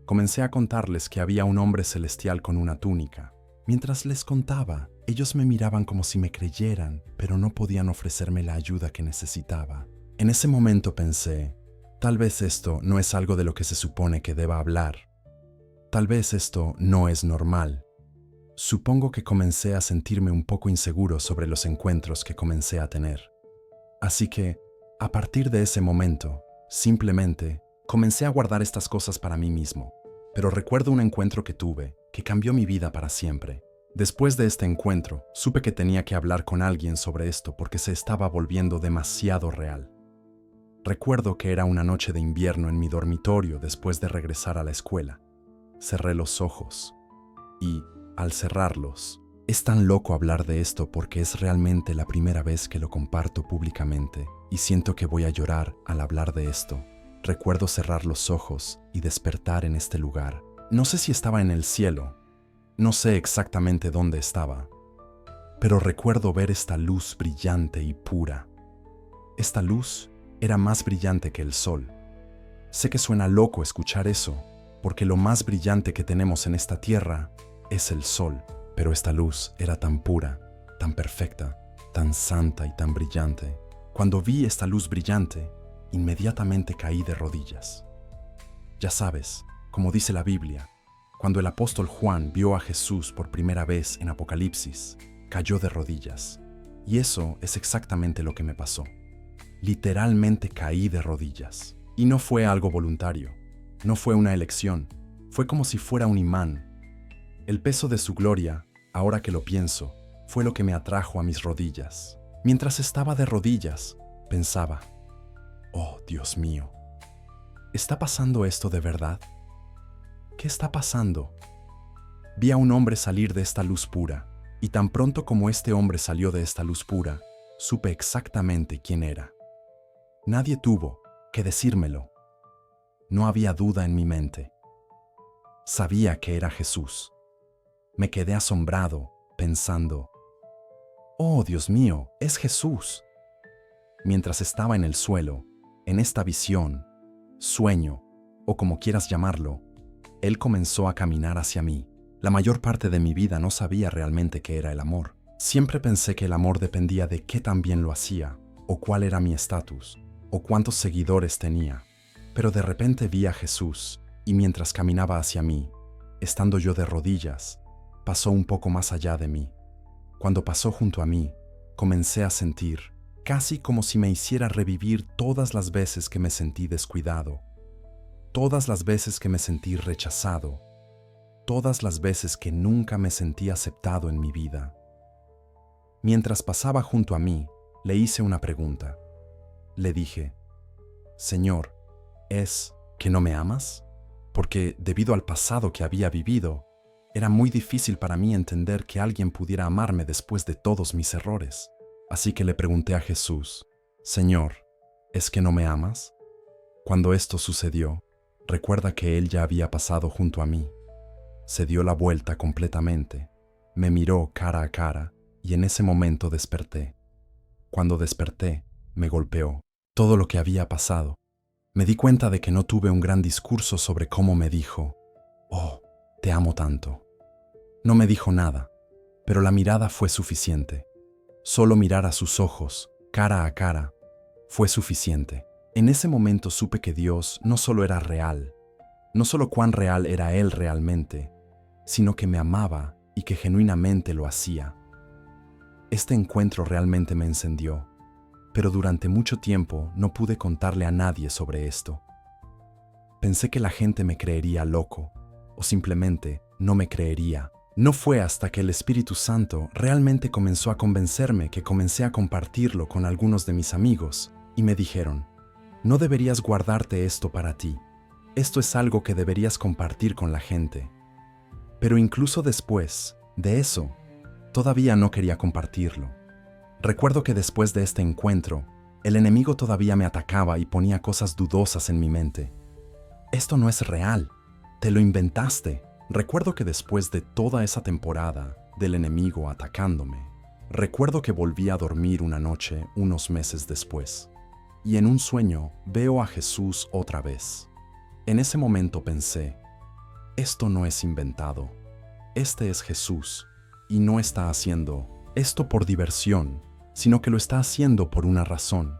Comencé a contarles que había un hombre celestial con una túnica. Mientras les contaba, ellos me miraban como si me creyeran, pero no podían ofrecerme la ayuda que necesitaba. En ese momento pensé, tal vez esto no es algo de lo que se supone que deba hablar. Tal vez esto no es normal. Supongo que comencé a sentirme un poco inseguro sobre los encuentros que comencé a tener. Así que, a partir de ese momento, simplemente comencé a guardar estas cosas para mí mismo. Pero recuerdo un encuentro que tuve que cambió mi vida para siempre. Después de este encuentro, supe que tenía que hablar con alguien sobre esto porque se estaba volviendo demasiado real. Recuerdo que era una noche de invierno en mi dormitorio después de regresar a la escuela. Cerré los ojos y, al cerrarlos, es tan loco hablar de esto porque es realmente la primera vez que lo comparto públicamente y siento que voy a llorar al hablar de esto. Recuerdo cerrar los ojos y despertar en este lugar. No sé si estaba en el cielo, no sé exactamente dónde estaba, pero recuerdo ver esta luz brillante y pura. Esta luz era más brillante que el sol. Sé que suena loco escuchar eso, porque lo más brillante que tenemos en esta tierra es el sol, pero esta luz era tan pura, tan perfecta, tan santa y tan brillante. Cuando vi esta luz brillante, inmediatamente caí de rodillas. Ya sabes, como dice la Biblia, cuando el apóstol Juan vio a Jesús por primera vez en Apocalipsis, cayó de rodillas. Y eso es exactamente lo que me pasó. Literalmente caí de rodillas. Y no fue algo voluntario, no fue una elección, fue como si fuera un imán. El peso de su gloria, ahora que lo pienso, fue lo que me atrajo a mis rodillas. Mientras estaba de rodillas, pensaba, oh Dios mío, ¿está pasando esto de verdad? ¿Qué está pasando? Vi a un hombre salir de esta luz pura, y tan pronto como este hombre salió de esta luz pura, supe exactamente quién era. Nadie tuvo que decírmelo. No había duda en mi mente. Sabía que era Jesús. Me quedé asombrado, pensando, oh Dios mío, es Jesús. Mientras estaba en el suelo, en esta visión, sueño, o como quieras llamarlo, Él comenzó a caminar hacia mí. La mayor parte de mi vida no sabía realmente qué era el amor. Siempre pensé que el amor dependía de qué tan bien lo hacía, o cuál era mi estatus, o cuántos seguidores tenía. Pero de repente vi a Jesús, y mientras caminaba hacia mí, estando yo de rodillas, pasó un poco más allá de mí. Cuando pasó junto a mí, comencé a sentir, casi como si me hiciera revivir todas las veces que me sentí descuidado, todas las veces que me sentí rechazado, todas las veces que nunca me sentí aceptado en mi vida. Mientras pasaba junto a mí, le hice una pregunta. Le dije, Señor, ¿es que no me amas? Porque debido al pasado que había vivido, era muy difícil para mí entender que alguien pudiera amarme después de todos mis errores. Así que le pregunté a Jesús, Señor, ¿es que no me amas? Cuando esto sucedió, recuerda que Él ya había pasado junto a mí. Se dio la vuelta completamente, me miró cara a cara y en ese momento desperté. Cuando desperté, me golpeó todo lo que había pasado. Me di cuenta de que no tuve un gran discurso sobre cómo me dijo, oh, te amo tanto. No me dijo nada, pero la mirada fue suficiente. Solo mirar a sus ojos, cara a cara, fue suficiente. En ese momento supe que Dios no solo era real, no solo cuán real era Él realmente, sino que me amaba y que genuinamente lo hacía. Este encuentro realmente me encendió, pero durante mucho tiempo no pude contarle a nadie sobre esto. Pensé que la gente me creería loco, o simplemente no me creería. No fue hasta que el Espíritu Santo realmente comenzó a convencerme que comencé a compartirlo con algunos de mis amigos, y me dijeron, no deberías guardarte esto para ti. Esto es algo que deberías compartir con la gente. Pero incluso después de eso, todavía no quería compartirlo. Recuerdo que después de este encuentro, el enemigo todavía me atacaba y ponía cosas dudosas en mi mente. Esto no es real, te lo inventaste. Recuerdo que después de toda esa temporada del enemigo atacándome, recuerdo que volví a dormir una noche unos meses después, y en un sueño veo a Jesús otra vez. En ese momento pensé, esto no es inventado, este es Jesús, y no está haciendo esto por diversión, sino que lo está haciendo por una razón.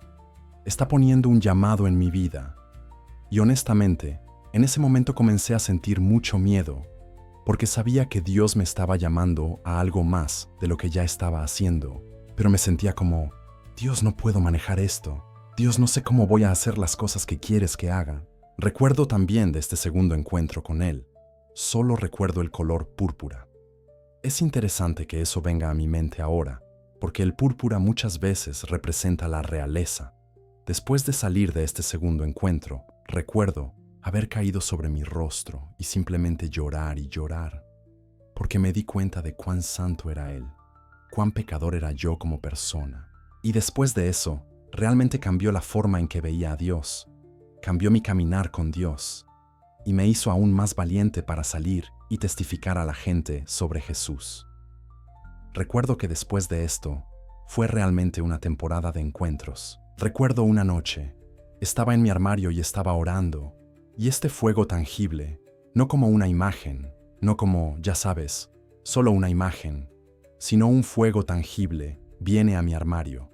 Está poniendo un llamado en mi vida. Y honestamente, en ese momento comencé a sentir mucho miedo, porque sabía que Dios me estaba llamando a algo más de lo que ya estaba haciendo, pero me sentía como, Dios, no puedo manejar esto. Dios, no sé cómo voy a hacer las cosas que quieres que haga. Recuerdo también de este segundo encuentro con Él. Solo recuerdo el color púrpura. Es interesante que eso venga a mi mente ahora, porque el púrpura muchas veces representa la realeza. Después de salir de este segundo encuentro, recuerdo haber caído sobre mi rostro y simplemente llorar y llorar, porque me di cuenta de cuán santo era Él, cuán pecador era yo como persona. Y después de eso, realmente cambió la forma en que veía a Dios, cambió mi caminar con Dios, y me hizo aún más valiente para salir y testificar a la gente sobre Jesús. Recuerdo que después de esto, fue realmente una temporada de encuentros. Recuerdo una noche, estaba en mi armario y estaba orando, y este fuego tangible, no como una imagen, no como, ya sabes, solo una imagen, sino un fuego tangible, viene a mi armario.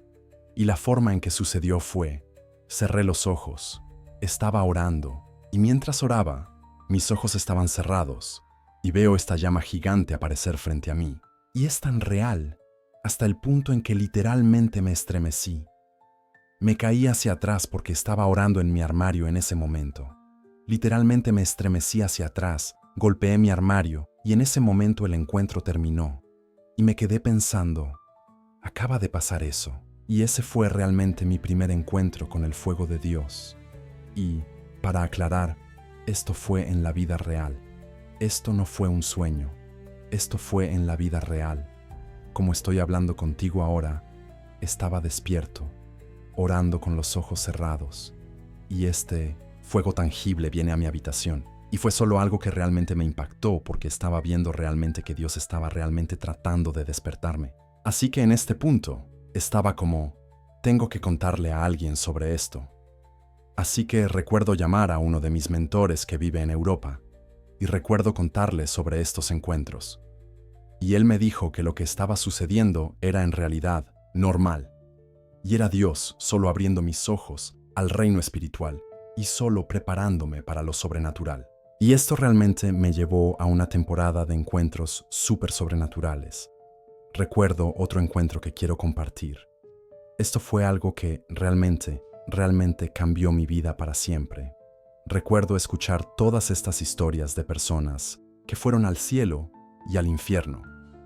Y la forma en que sucedió fue, cerré los ojos, estaba orando, y mientras oraba, mis ojos estaban cerrados, y veo esta llama gigante aparecer frente a mí. Y es tan real, hasta el punto en que literalmente me estremecí. Me caí hacia atrás porque estaba orando en mi armario en ese momento. Literalmente me estremecí hacia atrás, golpeé mi armario, y en ese momento el encuentro terminó. Y me quedé pensando, acaba de pasar eso. Y ese fue realmente mi primer encuentro con el fuego de Dios. Y, para aclarar, esto fue en la vida real. Esto no fue un sueño. Esto fue en la vida real. Como estoy hablando contigo ahora, estaba despierto, orando con los ojos cerrados. Y este fuego tangible viene a mi habitación. Y fue solo algo que realmente me impactó porque estaba viendo realmente que Dios estaba realmente tratando de despertarme. Así que en este punto, estaba como, tengo que contarle a alguien sobre esto. Así que recuerdo llamar a uno de mis mentores que vive en Europa y recuerdo contarle sobre estos encuentros. Y él me dijo que lo que estaba sucediendo era en realidad normal. Y era Dios solo abriendo mis ojos al reino espiritual y solo preparándome para lo sobrenatural. Y esto realmente me llevó a una temporada de encuentros súper sobrenaturales. Recuerdo otro encuentro que quiero compartir. Esto fue algo que realmente cambió mi vida para siempre. Recuerdo escuchar todas estas historias de personas que fueron al cielo y al infierno.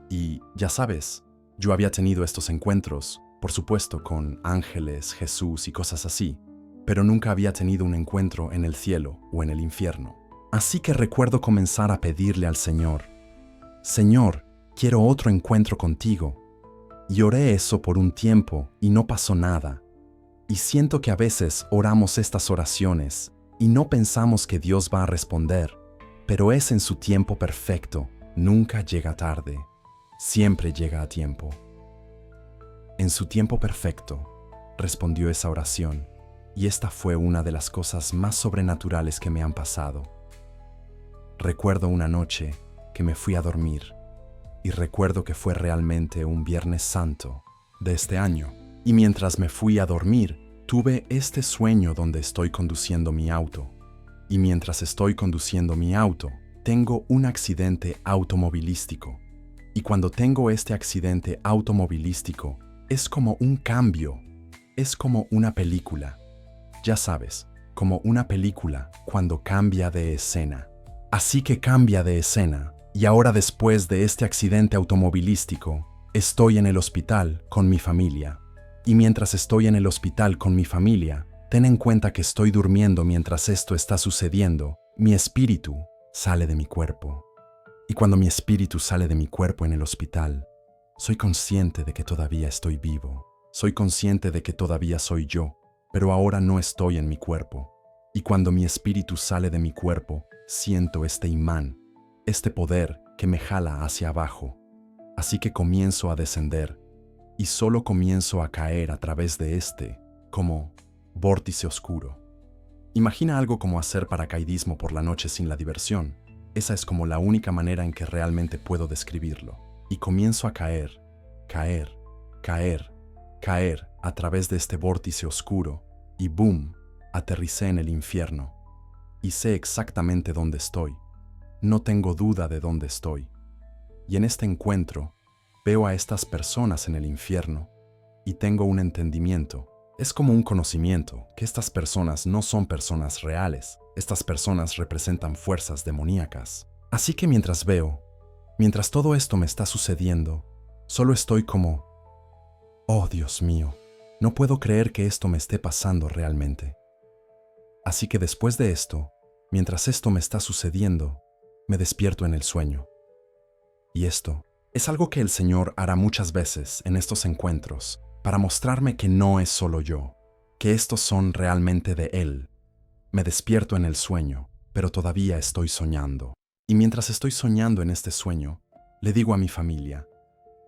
Y, ya sabes, yo había tenido estos encuentros, por supuesto, con ángeles, Jesús y cosas así, pero nunca había tenido un encuentro en el cielo o en el infierno. Así que recuerdo comenzar a pedirle al Señor, Señor, quiero otro encuentro contigo. Y oré eso por un tiempo y no pasó nada. Y siento que a veces oramos estas oraciones y no pensamos que Dios va a responder, pero es en su tiempo perfecto, nunca llega tarde, siempre llega a tiempo. En su tiempo perfecto, respondió esa oración, y esta fue una de las cosas más sobrenaturales que me han pasado. Recuerdo una noche que me fui a dormir, y recuerdo que fue realmente un Viernes Santo de este año, y mientras me fui a dormir, tuve este sueño donde estoy conduciendo mi auto. Y mientras estoy conduciendo mi auto, tengo un accidente automovilístico. Y cuando tengo este accidente automovilístico, es como un cambio, es como una película. Ya sabes, como una película cuando cambia de escena. Así que cambia de escena, y ahora después de este accidente automovilístico, estoy en el hospital con mi familia. Y mientras estoy en el hospital con mi familia, ten en cuenta que estoy durmiendo mientras esto está sucediendo. Mi espíritu sale de mi cuerpo. Y cuando mi espíritu sale de mi cuerpo en el hospital, soy consciente de que todavía estoy vivo. Soy consciente de que todavía soy yo, pero ahora no estoy en mi cuerpo. Y cuando mi espíritu sale de mi cuerpo, siento este imán, este poder que me jala hacia abajo. Así que comienzo a descender y solo comienzo a caer a través de este, como vórtice oscuro. Imagina algo como hacer paracaidismo por la noche sin la diversión. Esa es como la única manera en que realmente puedo describirlo. Y comienzo a caer, caer, caer, caer a través de este vórtice oscuro y ¡boom! Aterricé en el infierno. Y sé exactamente dónde estoy. No tengo duda de dónde estoy. Y en este encuentro, veo a estas personas en el infierno y tengo un entendimiento. Es como un conocimiento que estas personas no son personas reales. Estas personas representan fuerzas demoníacas. Así que mientras todo esto me está sucediendo, solo estoy como, oh Dios mío, no puedo creer que esto me esté pasando realmente. Así que después de esto, mientras esto me está sucediendo, me despierto en el sueño. Y esto es algo que el Señor hará muchas veces en estos encuentros para mostrarme que no es solo yo, que estos son realmente de Él. Me despierto en el sueño, pero todavía estoy soñando. Y mientras estoy soñando en este sueño, le digo a mi familia,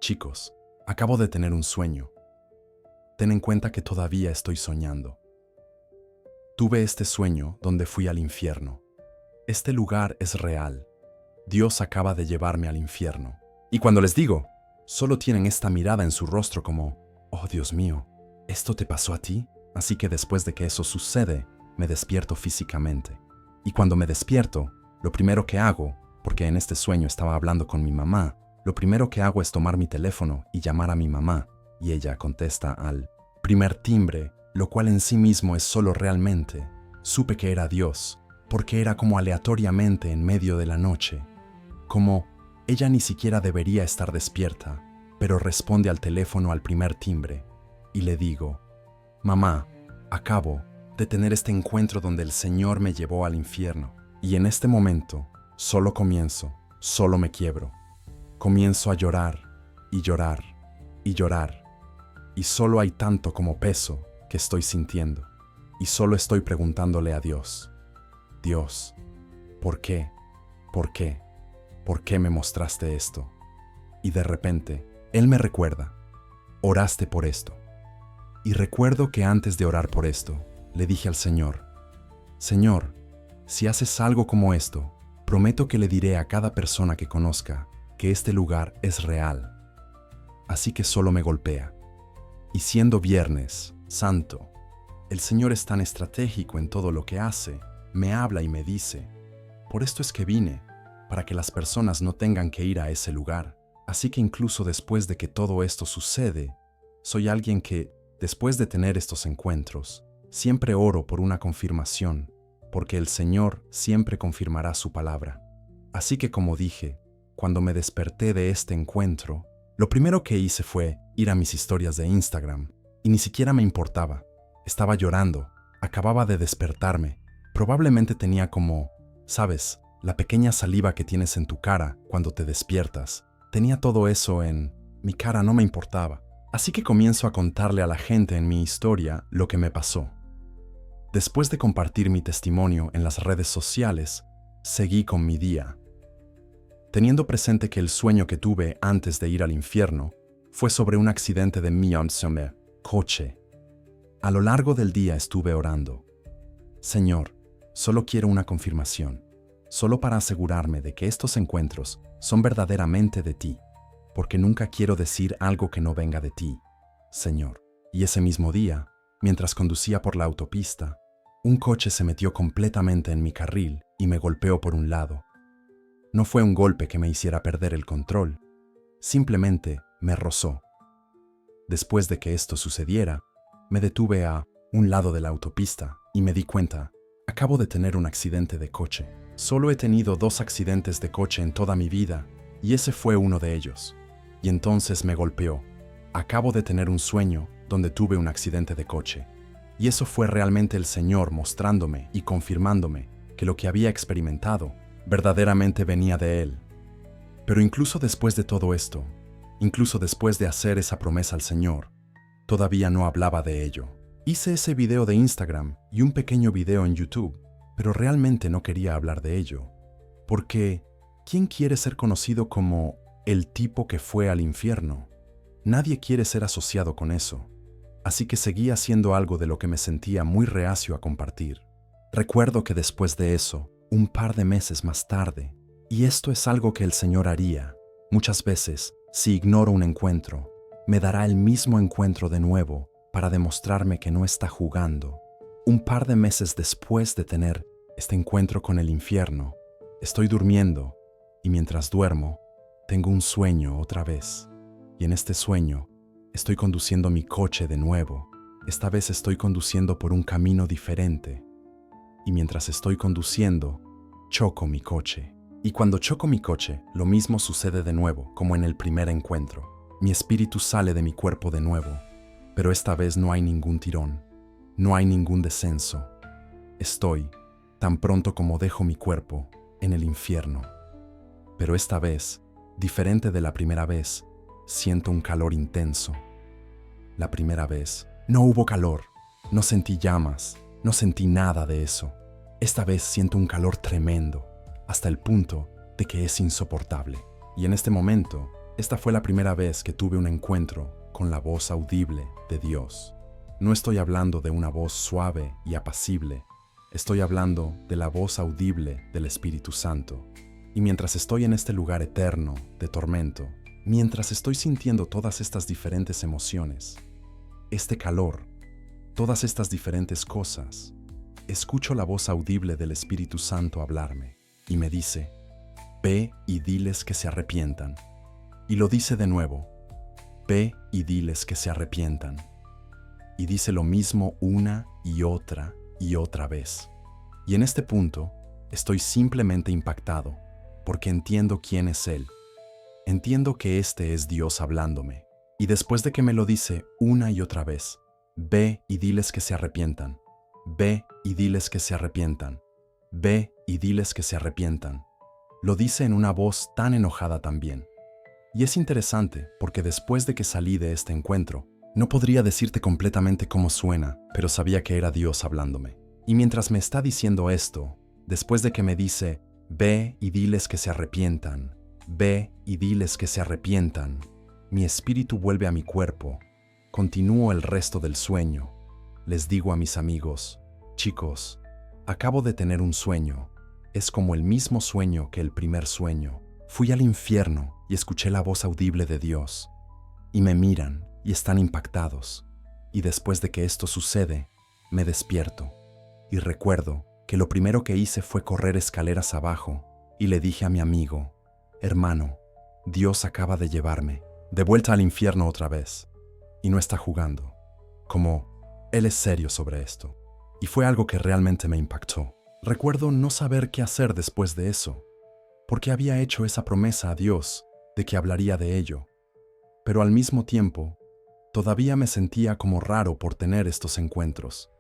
chicos, acabo de tener un sueño. ten en cuenta que todavía estoy soñando. Tuve este sueño donde fui al infierno. Este lugar es real. Dios acaba de llevarme al infierno. Y cuando les digo, solo tienen esta mirada en su rostro como, oh Dios mío, ¿esto te pasó a ti? Así que después de que eso sucede, me despierto físicamente. Y cuando me despierto, lo primero que hago, porque en este sueño estaba hablando con mi mamá, lo primero que hago es tomar mi teléfono y llamar a mi mamá, y ella contesta al primer timbre, lo cual en sí mismo es solo realmente. Supe que era Dios, porque era como aleatoriamente en medio de la noche. Como ella ni siquiera debería estar despierta, pero responde al teléfono al primer timbre, y le digo, mamá, acabo de tener este encuentro donde el Señor me llevó al infierno, y en este momento solo me quiebro. Comienzo a llorar, y llorar, y llorar, y solo hay tanto como peso que estoy sintiendo, y solo estoy preguntándole a Dios, Dios, ¿por qué? ¿Por qué? ¿Por qué me mostraste esto? Y de repente, Él me recuerda, oraste por esto. Y recuerdo que antes de orar por esto, le dije al Señor, Señor, si haces algo como esto, prometo que le diré a cada persona que conozca que este lugar es real. Así que solo me golpea. Y siendo Viernes Santo, el Señor es tan estratégico en todo lo que hace, me habla y me dice, por esto es que vine, para que las personas no tengan que ir a ese lugar. Así que incluso después de que todo esto sucede, soy alguien que, después de tener estos encuentros, siempre oro por una confirmación, porque el Señor siempre confirmará su palabra. Así que como dije, cuando me desperté de este encuentro, lo primero que hice fue ir a mis historias de Instagram, y ni siquiera me importaba. Estaba llorando, acababa de despertarme, probablemente tenía como, ¿sabes?, la pequeña saliva que tienes en tu cara cuando te despiertas. Tenía todo eso en mi cara, no me importaba. Así que comienzo a contarle a la gente en mi historia lo que me pasó. Después de compartir mi testimonio en las redes sociales, seguí con mi día, teniendo presente que el sueño que tuve antes de ir al infierno fue sobre un accidente de mi coche. A lo largo del día estuve orando. Señor, solo quiero una confirmación, solo para asegurarme de que estos encuentros son verdaderamente de ti, porque nunca quiero decir algo que no venga de ti, Señor. Y ese mismo día, mientras conducía por la autopista, un coche se metió completamente en mi carril y me golpeó por un lado. No fue un golpe que me hiciera perder el control, simplemente me rozó. Después de que esto sucediera, me detuve a un lado de la autopista y me di cuenta, acabo de tener un accidente de coche. Solo he tenido 2 accidentes de coche en toda mi vida, y ese fue uno de ellos. Y entonces me golpeó. Acabo de tener un sueño donde tuve un accidente de coche. Y eso fue realmente el Señor mostrándome y confirmándome que lo que había experimentado verdaderamente venía de Él. Pero incluso después de todo esto, incluso después de hacer esa promesa al Señor, todavía no hablaba de ello. Hice ese video de Instagram y un pequeño video en YouTube, pero realmente no quería hablar de ello. Porque, ¿quién quiere ser conocido como el tipo que fue al infierno? Nadie quiere ser asociado con eso. Así que seguí haciendo algo de lo que me sentía muy reacio a compartir. Recuerdo que después de eso, un par de meses más tarde, y esto es algo que el Señor haría, muchas veces, si ignoro un encuentro, me dará el mismo encuentro de nuevo para demostrarme que no está jugando. Un par de meses después de tener este encuentro con el infierno, estoy durmiendo y mientras duermo, tengo un sueño otra vez. Y en este sueño, estoy conduciendo mi coche de nuevo. Esta vez estoy conduciendo por un camino diferente. Y mientras estoy conduciendo, choco mi coche. Y cuando choco mi coche, lo mismo sucede de nuevo, como en el primer encuentro. Mi espíritu sale de mi cuerpo de nuevo, pero esta vez no hay ningún tirón, no hay ningún descenso. Estoy, tan pronto como dejo mi cuerpo, en el infierno. Pero esta vez, diferente de la primera vez, siento un calor intenso. La primera vez, no hubo calor, no sentí llamas, no sentí nada de eso. Esta vez siento un calor tremendo, hasta el punto de que es insoportable. Y en este momento, Esta fue la primera vez que tuve un encuentro con la voz audible de Dios. No estoy hablando de una voz suave y apacible, estoy hablando de la voz audible del Espíritu Santo. Y mientras estoy en este lugar eterno de tormento, mientras estoy sintiendo todas estas diferentes emociones, este calor, todas estas diferentes cosas, escucho la voz audible del Espíritu Santo hablarme y me dice, ve y diles que se arrepientan. Y lo dice de nuevo, ve y diles que se arrepientan. Y dice lo mismo una y otra vez. Y en este punto, estoy simplemente impactado, porque entiendo quién es Él. Entiendo que este es Dios hablándome. Y después de que me lo dice una y otra vez, ve y diles que se arrepientan. Ve y diles que se arrepientan. Ve y diles que se arrepientan. Lo dice en una voz tan enojada también. Y es interesante porque después de que salí de este encuentro, no podría decirte completamente cómo suena, pero sabía que era Dios hablándome. Y mientras me está diciendo esto, después de que me dice, ve y diles que se arrepientan, ve y diles que se arrepientan, mi espíritu vuelve a mi cuerpo, continúo el resto del sueño. Les digo a mis amigos, chicos, acabo de tener un sueño, es como el mismo sueño que el primer sueño. Fui al infierno y escuché la voz audible de Dios. Y me miran y están impactados. Y después de que esto sucede, me despierto. Y recuerdo que lo primero que hice fue correr escaleras abajo y le dije a mi amigo, hermano, Dios acaba de llevarme de vuelta al infierno otra vez. Y no está jugando. Como, Él es serio sobre esto. Y fue algo que realmente me impactó. Recuerdo no saber qué hacer después de eso, porque había hecho esa promesa a Dios de que hablaría de ello. Pero al mismo tiempo, todavía me sentía como raro por tener estos encuentros.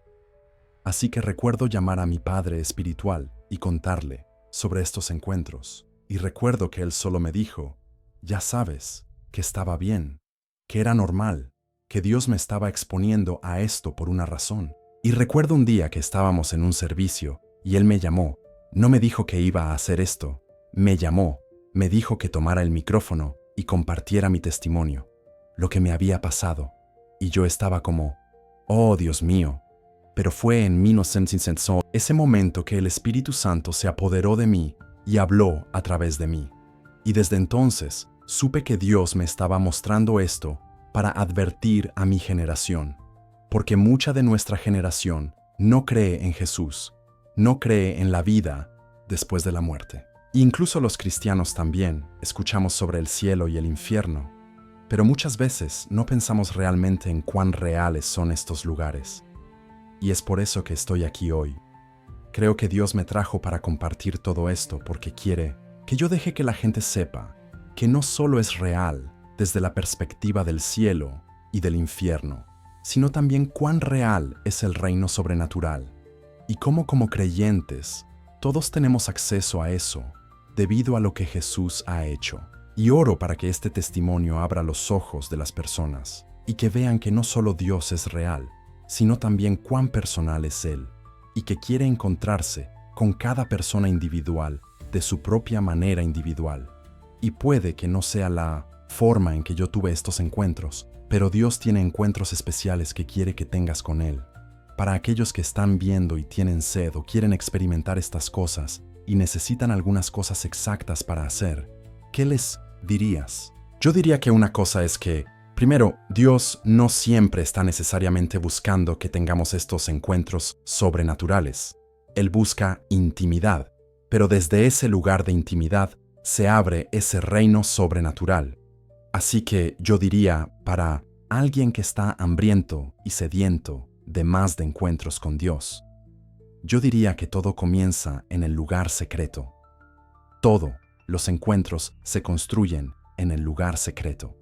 Así que recuerdo llamar a mi padre espiritual y contarle sobre estos encuentros. Y recuerdo que él solo me dijo, ya sabes, que estaba bien, que era normal, que Dios me estaba exponiendo a esto por una razón. Y recuerdo un día que estábamos en un servicio y él me llamó. No me dijo que iba a hacer esto. Me llamó, me dijo que tomara el micrófono y compartiera mi testimonio, lo que me había pasado. Y yo estaba como, oh Dios mío. Pero fue en 1900 ese momento que el Espíritu Santo se apoderó de mí y habló a través de mí. Y desde entonces supe que Dios me estaba mostrando esto para advertir a mi generación, porque mucha de nuestra generación no cree en Jesús, no cree en la vida después de la muerte. Incluso los cristianos también escuchamos sobre el cielo y el infierno, pero muchas veces no pensamos realmente en cuán reales son estos lugares. Y es por eso que estoy aquí hoy. Creo que Dios me trajo para compartir todo esto porque quiere que yo deje que la gente sepa que no solo es real desde la perspectiva del cielo y del infierno, sino también cuán real es el reino sobrenatural y cómo como creyentes todos tenemos acceso a eso debido a lo que Jesús ha hecho. Y oro para que este testimonio abra los ojos de las personas y que vean que no solo Dios es real, sino también cuán personal es Él y que quiere encontrarse con cada persona individual de su propia manera individual. Y puede que no sea la forma en que yo tuve estos encuentros, pero Dios tiene encuentros especiales que quiere que tengas con Él. Para aquellos que están viendo y tienen sed o quieren experimentar estas cosas y necesitan algunas cosas exactas para hacer, ¿qué les dirías? Yo diría que una cosa es que, primero, Dios no siempre está necesariamente buscando que tengamos estos encuentros sobrenaturales. Él busca intimidad, pero desde ese lugar de intimidad se abre ese reino sobrenatural. Así que yo diría, para alguien que está hambriento y sediento de más de encuentros con Dios, yo diría que todo comienza en el lugar secreto. Todos los encuentros se construyen en el lugar secreto.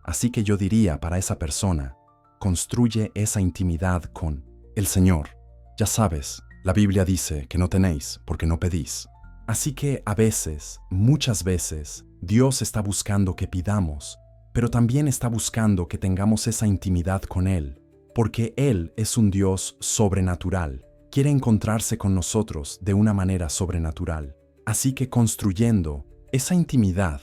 Así que yo diría para esa persona, construye esa intimidad con el Señor. Ya sabes, la Biblia dice que no tenéis porque no pedís. Así que a veces, muchas veces, Dios está buscando que pidamos, pero también está buscando que tengamos esa intimidad con Él, porque Él es un Dios sobrenatural. Quiere encontrarse con nosotros de una manera sobrenatural. Así que construyendo esa intimidad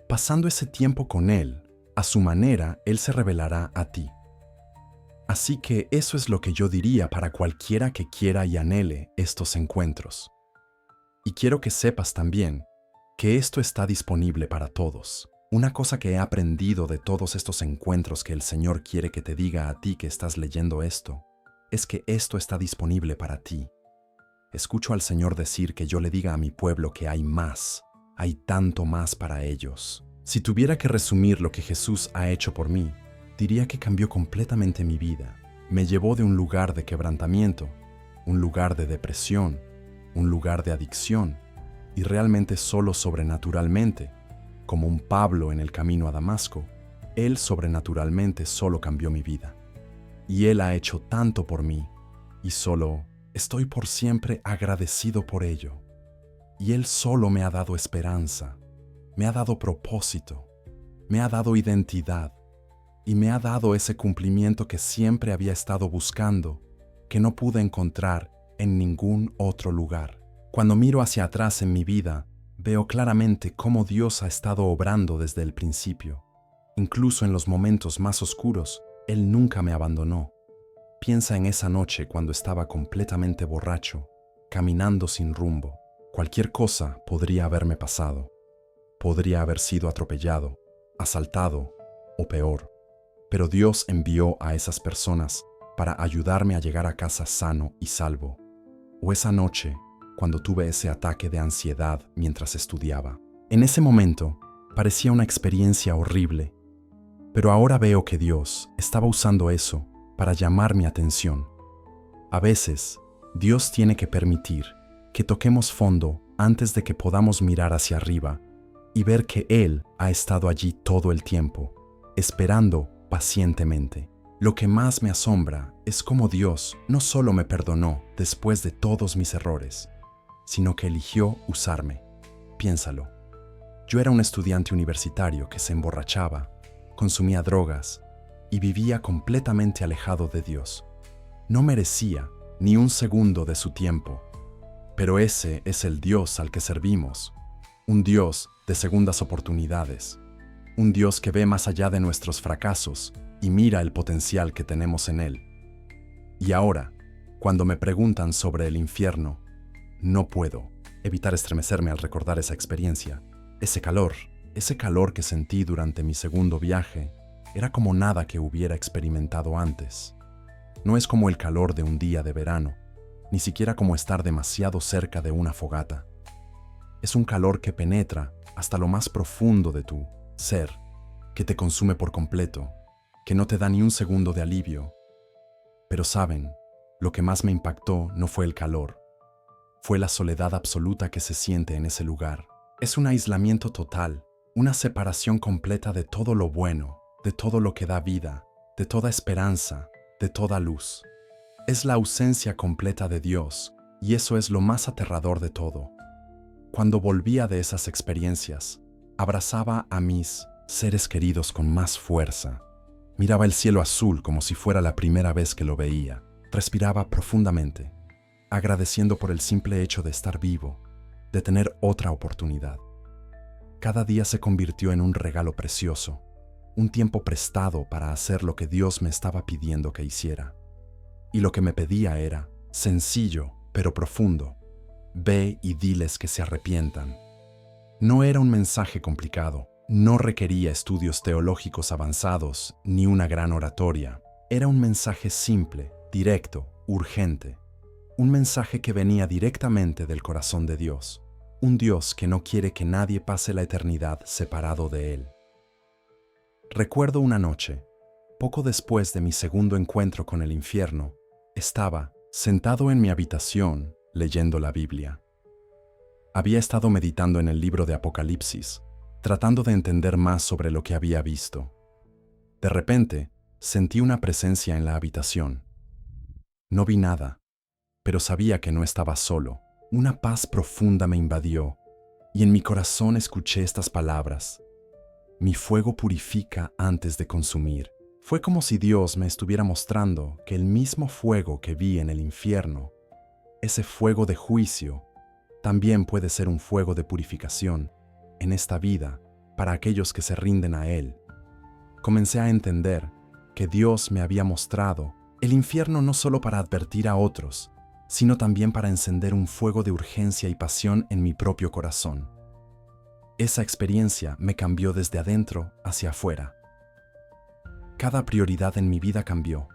Pasando ese tiempo con Él, a su manera, Él se revelará a ti. Así que eso es lo que yo diría para cualquiera que quiera y anhele estos encuentros. Y quiero que sepas también que esto está disponible para todos. Una cosa que he aprendido de todos estos encuentros que el Señor quiere que te diga a ti que estás leyendo esto, es que esto está disponible para ti. Escucho al Señor decir que yo le diga a mi pueblo que hay más, hay tanto más para ellos. Si tuviera que resumir lo que Jesús ha hecho por mí, diría que cambió completamente mi vida. Me llevó de un lugar de quebrantamiento, un lugar de depresión, un lugar de adicción, y realmente solo sobrenaturalmente, como un Pablo en el camino a Damasco, Él sobrenaturalmente solo cambió mi vida. Y Él ha hecho tanto por mí, y solo estoy por siempre agradecido por ello. Y Él solo me ha dado esperanza, me ha dado propósito, me ha dado identidad, y me ha dado ese cumplimiento que siempre había estado buscando, que no pude encontrar en ningún otro lugar. Cuando miro hacia atrás en mi vida, veo claramente cómo Dios ha estado obrando desde el principio. Incluso en los momentos más oscuros, Él nunca me abandonó. Piensa en esa noche cuando estaba completamente borracho, caminando sin rumbo. Cualquier cosa podría haberme pasado. Podría haber sido atropellado, asaltado o peor. Pero Dios envió a esas personas para ayudarme a llegar a casa sano y salvo. O esa noche, cuando tuve ese ataque de ansiedad mientras estudiaba. En ese momento, parecía una experiencia horrible, pero ahora veo que Dios estaba usando eso para llamar mi atención. A veces, Dios tiene que permitir que toquemos fondo antes de que podamos mirar hacia arriba y ver que Él ha estado allí todo el tiempo, esperando pacientemente. Lo que más me asombra es cómo Dios no solo me perdonó después de todos mis errores, sino que eligió usarme. Piénsalo. Yo era un estudiante universitario que se emborrachaba, consumía drogas y vivía completamente alejado de Dios. No merecía ni un segundo de su tiempo, pero ese es el Dios al que servimos, un Dios de segundas oportunidades, un Dios que ve más allá de nuestros fracasos y mira el potencial que tenemos en Él. Y ahora, cuando me preguntan sobre el infierno, no puedo evitar estremecerme al recordar esa experiencia. Ese calor que sentí durante mi segundo viaje, era como nada que hubiera experimentado antes. No es como el calor de un día de verano, ni siquiera como estar demasiado cerca de una fogata. Es un calor que penetra hasta lo más profundo de tu ser, que te consume por completo, que no te da ni un segundo de alivio. Pero saben, lo que más me impactó no fue el calor, fue la soledad absoluta que se siente en ese lugar. Es un aislamiento total, una separación completa de todo lo bueno, de todo lo que da vida, de toda esperanza, de toda luz. Es la ausencia completa de Dios, y eso es lo más aterrador de todo. Cuando volvía de esas experiencias, abrazaba a mis seres queridos con más fuerza. Miraba el cielo azul como si fuera la primera vez que lo veía. Respiraba profundamente, agradeciendo por el simple hecho de estar vivo, de tener otra oportunidad. Cada día se convirtió en un regalo precioso, un tiempo prestado para hacer lo que Dios me estaba pidiendo que hiciera. Y lo que me pedía era, sencillo pero profundo: ve y diles que se arrepientan. No era un mensaje complicado, no requería estudios teológicos avanzados ni una gran oratoria. Era un mensaje simple, directo, urgente. Un mensaje que venía directamente del corazón de Dios. Un Dios que no quiere que nadie pase la eternidad separado de Él. Recuerdo una noche, poco después de mi segundo encuentro con el infierno, estaba sentado en mi habitación leyendo la Biblia. Había estado meditando en el libro de Apocalipsis, tratando de entender más sobre lo que había visto. De repente, sentí una presencia en la habitación. No vi nada, pero sabía que no estaba solo. Una paz profunda me invadió, y en mi corazón escuché estas palabras: mi fuego purifica antes de consumir. Fue como si Dios me estuviera mostrando que el mismo fuego que vi en el infierno, ese fuego de juicio, también puede ser un fuego de purificación en esta vida para aquellos que se rinden a Él. Comencé a entender que Dios me había mostrado el infierno no solo para advertir a otros, sino también para encender un fuego de urgencia y pasión en mi propio corazón. Esa experiencia me cambió desde adentro hacia afuera. Cada prioridad en mi vida cambió.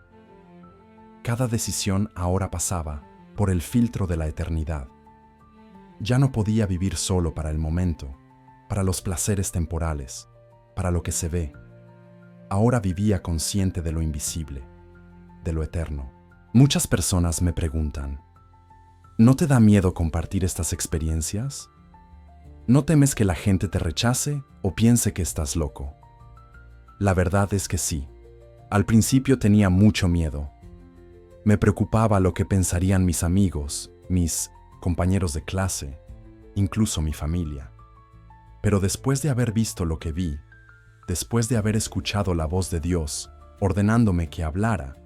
Cada decisión ahora pasaba por el filtro de la eternidad. Ya no podía vivir solo para el momento, para los placeres temporales, para lo que se ve. Ahora vivía consciente de lo invisible, de lo eterno. Muchas personas me preguntan, ¿no te da miedo compartir estas experiencias? ¿No temes que la gente te rechace o piense que estás loco? La verdad es que sí. Al principio tenía mucho miedo. Me preocupaba lo que pensarían mis amigos, mis compañeros de clase, incluso mi familia. Pero después de haber visto lo que vi, después de haber escuchado la voz de Dios ordenándome que hablara,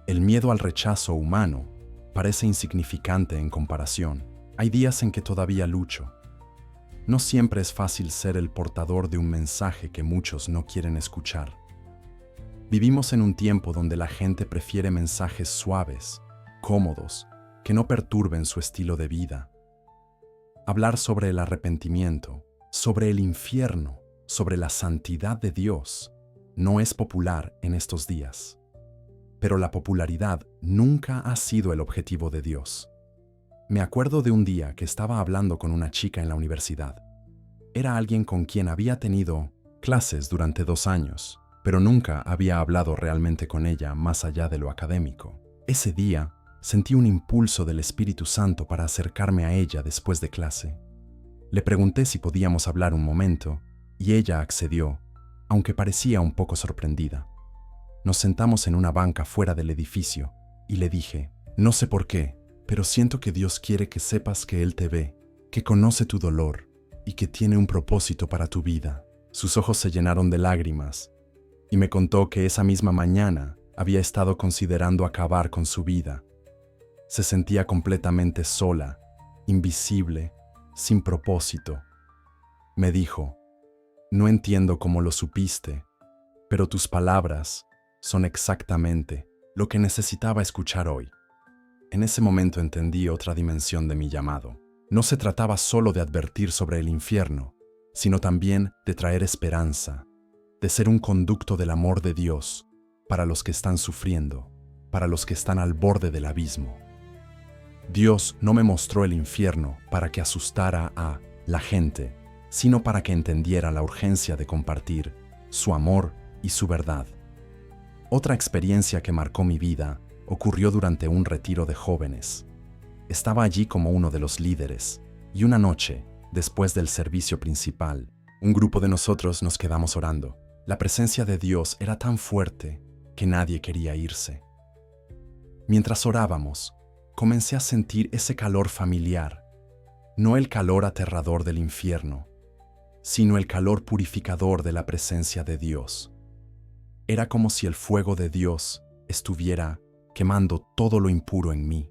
el miedo al rechazo humano parece insignificante en comparación. Hay días en que todavía lucho. No siempre es fácil ser el portador de un mensaje que muchos no quieren escuchar. Vivimos en un tiempo donde la gente prefiere mensajes suaves, cómodos, que no perturben su estilo de vida. Hablar sobre el arrepentimiento, sobre el infierno, sobre la santidad de Dios, no es popular en estos días. Pero la popularidad nunca ha sido el objetivo de Dios. Me acuerdo de un día que estaba hablando con una chica en la universidad. Era alguien con quien había tenido clases durante 2 años, pero nunca había hablado realmente con ella más allá de lo académico. Ese día, sentí un impulso del Espíritu Santo para acercarme a ella después de clase. Le pregunté si podíamos hablar un momento, y ella accedió, aunque parecía un poco sorprendida. Nos sentamos en una banca fuera del edificio, y le dije, no sé por qué, pero siento que Dios quiere que sepas que Él te ve, que conoce tu dolor, y que tiene un propósito para tu vida. Sus ojos se llenaron de lágrimas, y me contó que esa misma mañana había estado considerando acabar con su vida. Se sentía completamente sola, invisible, sin propósito. Me dijo, no entiendo cómo lo supiste, pero tus palabras son exactamente lo que necesitaba escuchar hoy. En ese momento entendí otra dimensión de mi llamado. No se trataba solo de advertir sobre el infierno, sino también de traer esperanza, de ser un conducto del amor de Dios para los que están sufriendo, para los que están al borde del abismo. Dios no me mostró el infierno para que asustara a la gente, sino para que entendiera la urgencia de compartir su amor y su verdad. Otra experiencia que marcó mi vida ocurrió durante un retiro de jóvenes. Estaba allí como uno de los líderes, y una noche, después del servicio principal, un grupo de nosotros nos quedamos orando. La presencia de Dios era tan fuerte que nadie quería irse. Mientras orábamos, comencé a sentir ese calor familiar, no el calor aterrador del infierno, sino el calor purificador de la presencia de Dios. Era como si el fuego de Dios estuviera quemando todo lo impuro en mí,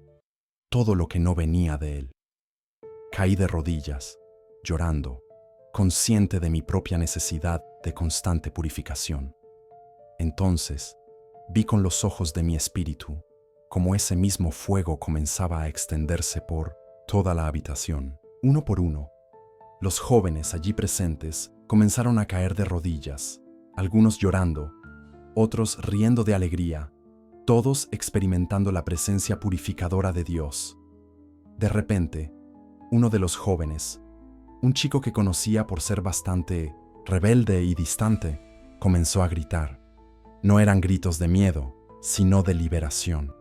todo lo que no venía de Él. Caí de rodillas, llorando, consciente de mi propia necesidad de constante purificación. Entonces, vi con los ojos de mi espíritu cómo ese mismo fuego comenzaba a extenderse por toda la habitación. Uno por uno, los jóvenes allí presentes comenzaron a caer de rodillas, algunos llorando, otros riendo de alegría, todos experimentando la presencia purificadora de Dios. De repente, uno de los jóvenes, un chico que conocía por ser bastante rebelde y distante, comenzó a gritar. No eran gritos de miedo, sino de liberación.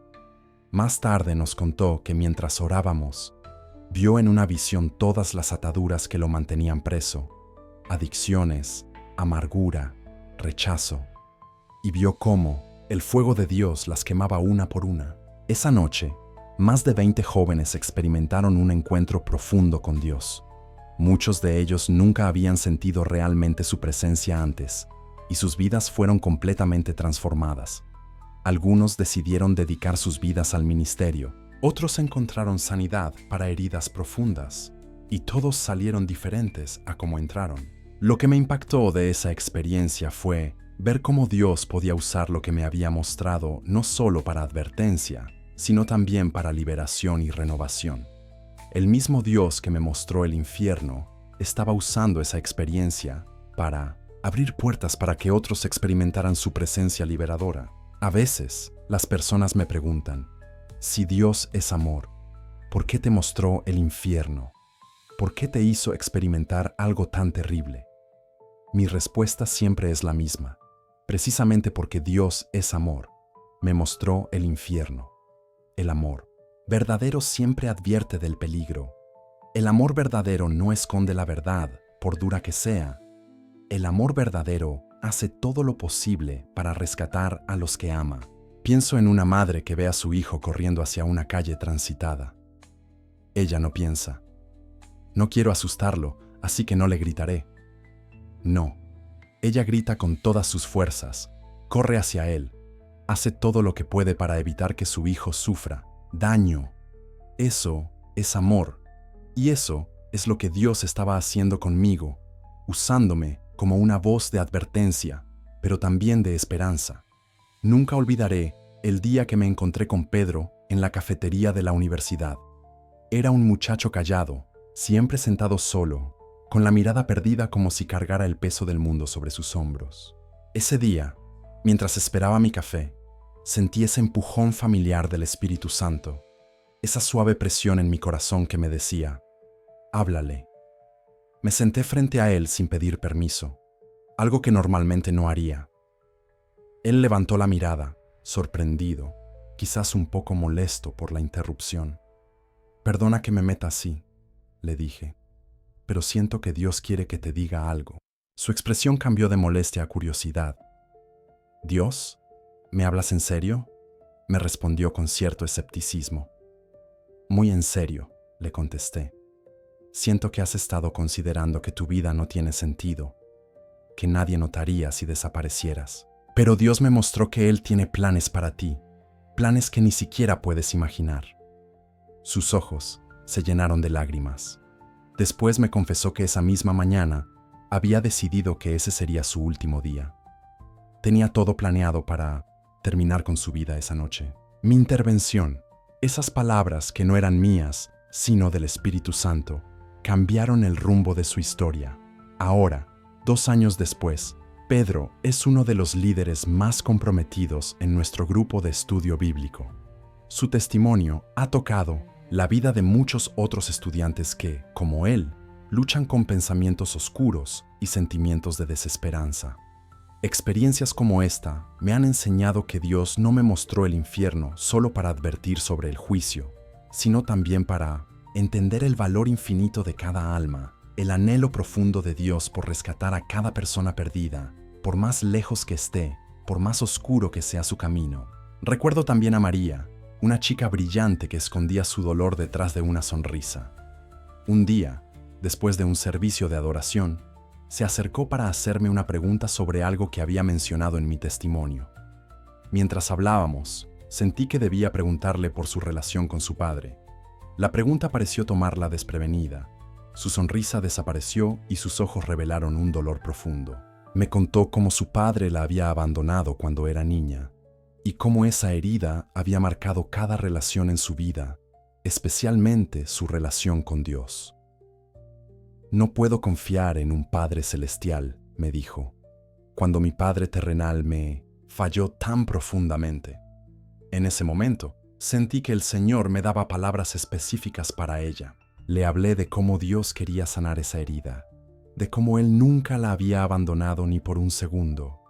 Más tarde nos contó que mientras orábamos, vio en una visión todas las ataduras que lo mantenían preso, adicciones, amargura, rechazo, y vio cómo el fuego de Dios las quemaba una por una. Esa noche, más de 20 jóvenes experimentaron un encuentro profundo con Dios. Muchos de ellos nunca habían sentido realmente su presencia antes, y sus vidas fueron completamente transformadas. Algunos decidieron dedicar sus vidas al ministerio, otros encontraron sanidad para heridas profundas, y todos salieron diferentes a como entraron. Lo que me impactó de esa experiencia fue ver cómo Dios podía usar lo que me había mostrado no solo para advertencia, sino también para liberación y renovación. El mismo Dios que me mostró el infierno estaba usando esa experiencia para abrir puertas para que otros experimentaran su presencia liberadora. A veces, las personas me preguntan, si Dios es amor, ¿por qué te mostró el infierno? ¿Por qué te hizo experimentar algo tan terrible? Mi respuesta siempre es la misma. Precisamente porque Dios es amor, me mostró el infierno. El amor verdadero siempre advierte del peligro. El amor verdadero no esconde la verdad, por dura que sea. El amor verdadero hace todo lo posible para rescatar a los que ama. Pienso en una madre que ve a su hijo corriendo hacia una calle transitada. Ella no piensa, no quiero asustarlo, así que no le gritaré. No, ella grita con todas sus fuerzas, corre hacia él, hace todo lo que puede para evitar que su hijo sufra daño. Eso es amor, y eso es lo que Dios estaba haciendo conmigo, usándome como una voz de advertencia, pero también de esperanza. Nunca olvidaré el día que me encontré con Pedro en la cafetería de la universidad. Era un muchacho callado, siempre sentado solo, con la mirada perdida como si cargara el peso del mundo sobre sus hombros. Ese día, mientras esperaba mi café, sentí ese empujón familiar del Espíritu Santo, esa suave presión en mi corazón que me decía, háblale. Me senté frente a él sin pedir permiso, algo que normalmente no haría. Él levantó la mirada, sorprendido, quizás un poco molesto por la interrupción. Perdona que me meta así, le dije, pero siento que Dios quiere que te diga algo. Su expresión cambió de molestia a curiosidad. ¿Dios? ¿Me hablas en serio? Me respondió con cierto escepticismo. Muy en serio, le contesté. Siento que has estado considerando que tu vida no tiene sentido, que nadie notaría si desaparecieras. Pero Dios me mostró que Él tiene planes para ti, planes que ni siquiera puedes imaginar. Sus ojos se llenaron de lágrimas. Después me confesó que esa misma mañana había decidido que ese sería su último día. Tenía todo planeado para terminar con su vida esa noche. Mi intervención, esas palabras que no eran mías, sino del Espíritu Santo, cambiaron el rumbo de su historia. Ahora, 2 años después, Pedro es uno de los líderes más comprometidos en nuestro grupo de estudio bíblico. Su testimonio ha tocado la vida de muchos otros estudiantes que, como él, luchan con pensamientos oscuros y sentimientos de desesperanza. Experiencias como esta me han enseñado que Dios no me mostró el infierno solo para advertir sobre el juicio, sino también para entender el valor infinito de cada alma, el anhelo profundo de Dios por rescatar a cada persona perdida, por más lejos que esté, por más oscuro que sea su camino. Recuerdo también a María, una chica brillante que escondía su dolor detrás de una sonrisa. Un día, después de un servicio de adoración, se acercó para hacerme una pregunta sobre algo que había mencionado en mi testimonio. Mientras hablábamos, sentí que debía preguntarle por su relación con su padre. La pregunta pareció tomarla desprevenida. Su sonrisa desapareció y sus ojos revelaron un dolor profundo. Me contó cómo su padre la había abandonado cuando era niña y cómo esa herida había marcado cada relación en su vida, especialmente su relación con Dios. No puedo confiar en un Padre celestial, me dijo, cuando mi padre terrenal me falló tan profundamente. En ese momento, sentí que el Señor me daba palabras específicas para ella. Le hablé de cómo Dios quería sanar esa herida, de cómo Él nunca la había abandonado ni por un segundo,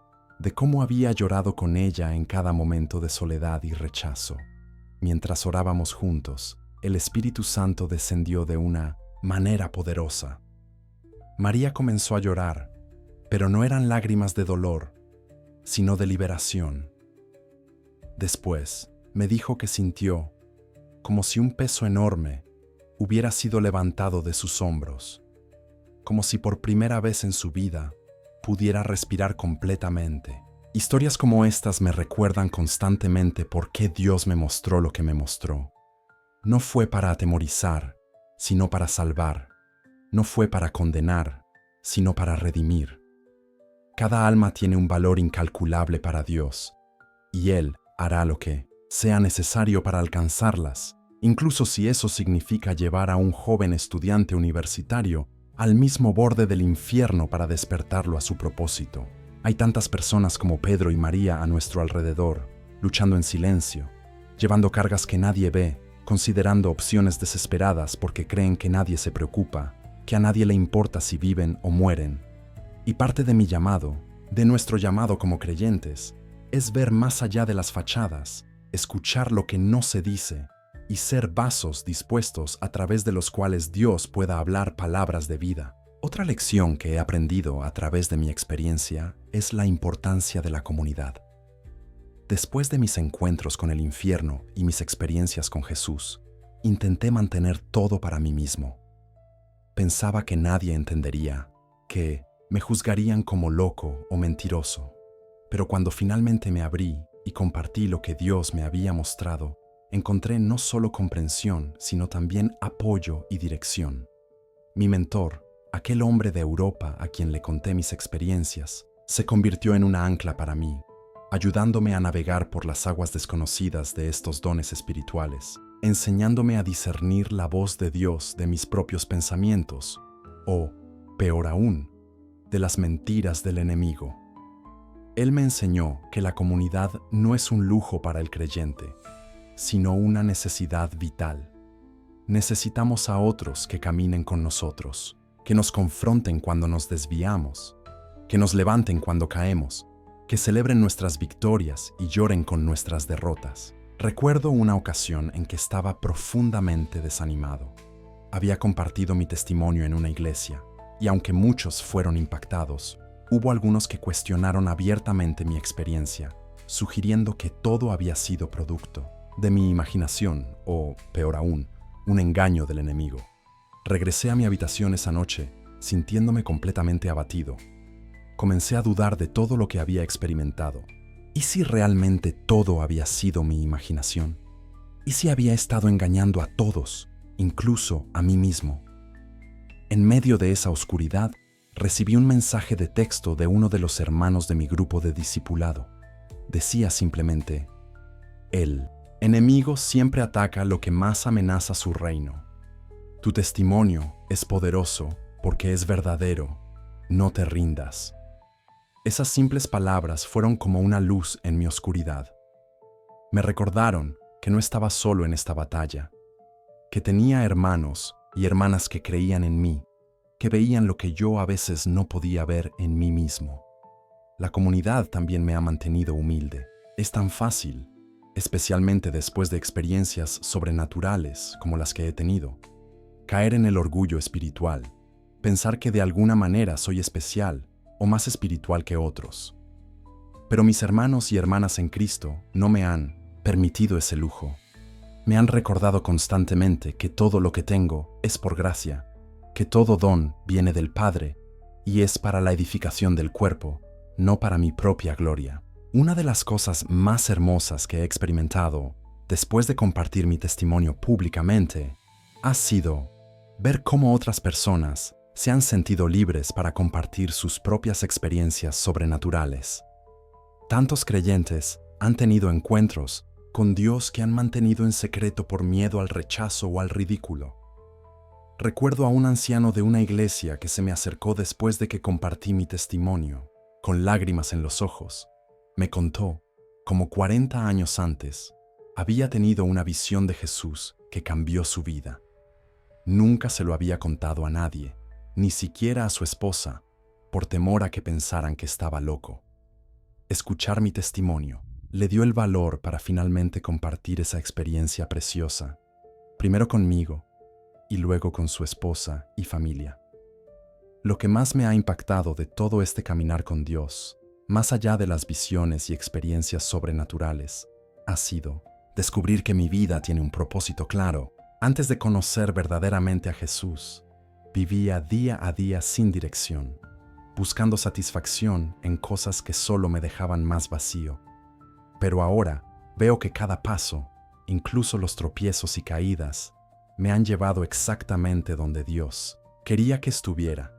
de cómo había llorado con ella en cada momento de soledad y rechazo. Mientras orábamos juntos, el Espíritu Santo descendió de una manera poderosa. María comenzó a llorar, pero no eran lágrimas de dolor, sino de liberación. Después, me dijo que sintió como si un peso enorme hubiera sido levantado de sus hombros, como si por primera vez en su vida pudiera respirar completamente. Historias como estas me recuerdan constantemente por qué Dios me mostró lo que me mostró. No fue para atemorizar, sino para salvar. No fue para condenar, sino para redimir. Cada alma tiene un valor incalculable para Dios, y Él hará lo que sea necesario para alcanzarlas, incluso si eso significa llevar a un joven estudiante universitario al mismo borde del infierno para despertarlo a su propósito. Hay tantas personas como Pedro y María a nuestro alrededor, luchando en silencio, llevando cargas que nadie ve, considerando opciones desesperadas porque creen que nadie se preocupa, que a nadie le importa si viven o mueren. Y parte de mi llamado, de nuestro llamado como creyentes, es ver más allá de las fachadas, escuchar lo que no se dice y ser vasos dispuestos a través de los cuales Dios pueda hablar palabras de vida. Otra lección que he aprendido a través de mi experiencia es la importancia de la comunidad. Después de mis encuentros con el infierno y mis experiencias con Jesús, intenté mantener todo para mí mismo. Pensaba que nadie entendería, que me juzgarían como loco o mentiroso. Pero cuando finalmente me abrí y compartí lo que Dios me había mostrado, encontré no solo comprensión, sino también apoyo y dirección. Mi mentor, aquel hombre de Europa a quien le conté mis experiencias, se convirtió en una ancla para mí, ayudándome a navegar por las aguas desconocidas de estos dones espirituales, enseñándome a discernir la voz de Dios de mis propios pensamientos, o, peor aún, de las mentiras del enemigo. Él me enseñó que la comunidad no es un lujo para el creyente, sino una necesidad vital. Necesitamos a otros que caminen con nosotros, que nos confronten cuando nos desviamos, que nos levanten cuando caemos, que celebren nuestras victorias y lloren con nuestras derrotas. Recuerdo una ocasión en que estaba profundamente desanimado. Había compartido mi testimonio en una iglesia, y aunque muchos fueron impactados, hubo algunos que cuestionaron abiertamente mi experiencia, sugiriendo que todo había sido producto de mi imaginación o, peor aún, un engaño del enemigo. Regresé a mi habitación esa noche, sintiéndome completamente abatido. Comencé a dudar de todo lo que había experimentado. ¿Y si realmente todo había sido mi imaginación? ¿Y si había estado engañando a todos, incluso a mí mismo? En medio de esa oscuridad, recibí un mensaje de texto de uno de los hermanos de mi grupo de discipulado. Decía simplemente: el enemigo siempre ataca lo que más amenaza su reino. Tu testimonio es poderoso porque es verdadero. No te rindas. Esas simples palabras fueron como una luz en mi oscuridad. Me recordaron que no estaba solo en esta batalla, que tenía hermanos y hermanas que creían en mí, que veían lo que yo a veces no podía ver en mí mismo. La comunidad también me ha mantenido humilde. Es tan fácil, especialmente después de experiencias sobrenaturales como las que he tenido, caer en el orgullo espiritual, pensar que de alguna manera soy especial o más espiritual que otros. Pero mis hermanos y hermanas en Cristo no me han permitido ese lujo. Me han recordado constantemente que todo lo que tengo es por gracia, que todo don viene del Padre y es para la edificación del cuerpo, no para mi propia gloria. Una de las cosas más hermosas que he experimentado después de compartir mi testimonio públicamente ha sido ver cómo otras personas se han sentido libres para compartir sus propias experiencias sobrenaturales. Tantos creyentes han tenido encuentros con Dios que han mantenido en secreto por miedo al rechazo o al ridículo. Recuerdo a un anciano de una iglesia que se me acercó después de que compartí mi testimonio, con lágrimas en los ojos. Me contó, como 40 años antes, había tenido una visión de Jesús que cambió su vida. Nunca se lo había contado a nadie, ni siquiera a su esposa, por temor a que pensaran que estaba loco. Escuchar mi testimonio le dio el valor para finalmente compartir esa experiencia preciosa, primero conmigo y luego con su esposa y familia. Lo que más me ha impactado de todo este caminar con Dios, más allá de las visiones y experiencias sobrenaturales, ha sido descubrir que mi vida tiene un propósito claro. Antes de conocer verdaderamente a Jesús, vivía día a día sin dirección, buscando satisfacción en cosas que solo me dejaban más vacío. Pero ahora veo que cada paso, incluso los tropiezos y caídas, me han llevado exactamente donde Dios quería que estuviera.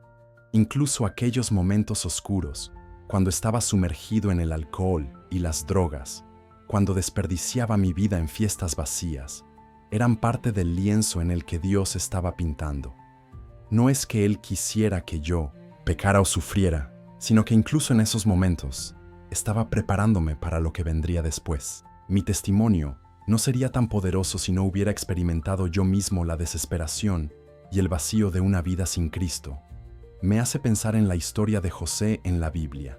Incluso aquellos momentos oscuros, cuando estaba sumergido en el alcohol y las drogas, cuando desperdiciaba mi vida en fiestas vacías, eran parte del lienzo en el que Dios estaba pintando. No es que Él quisiera que yo pecara o sufriera, sino que incluso en esos momentos estaba preparándome para lo que vendría después. Mi testimonio no sería tan poderoso si no hubiera experimentado yo mismo la desesperación y el vacío de una vida sin Cristo. Me hace pensar en la historia de José en la Biblia.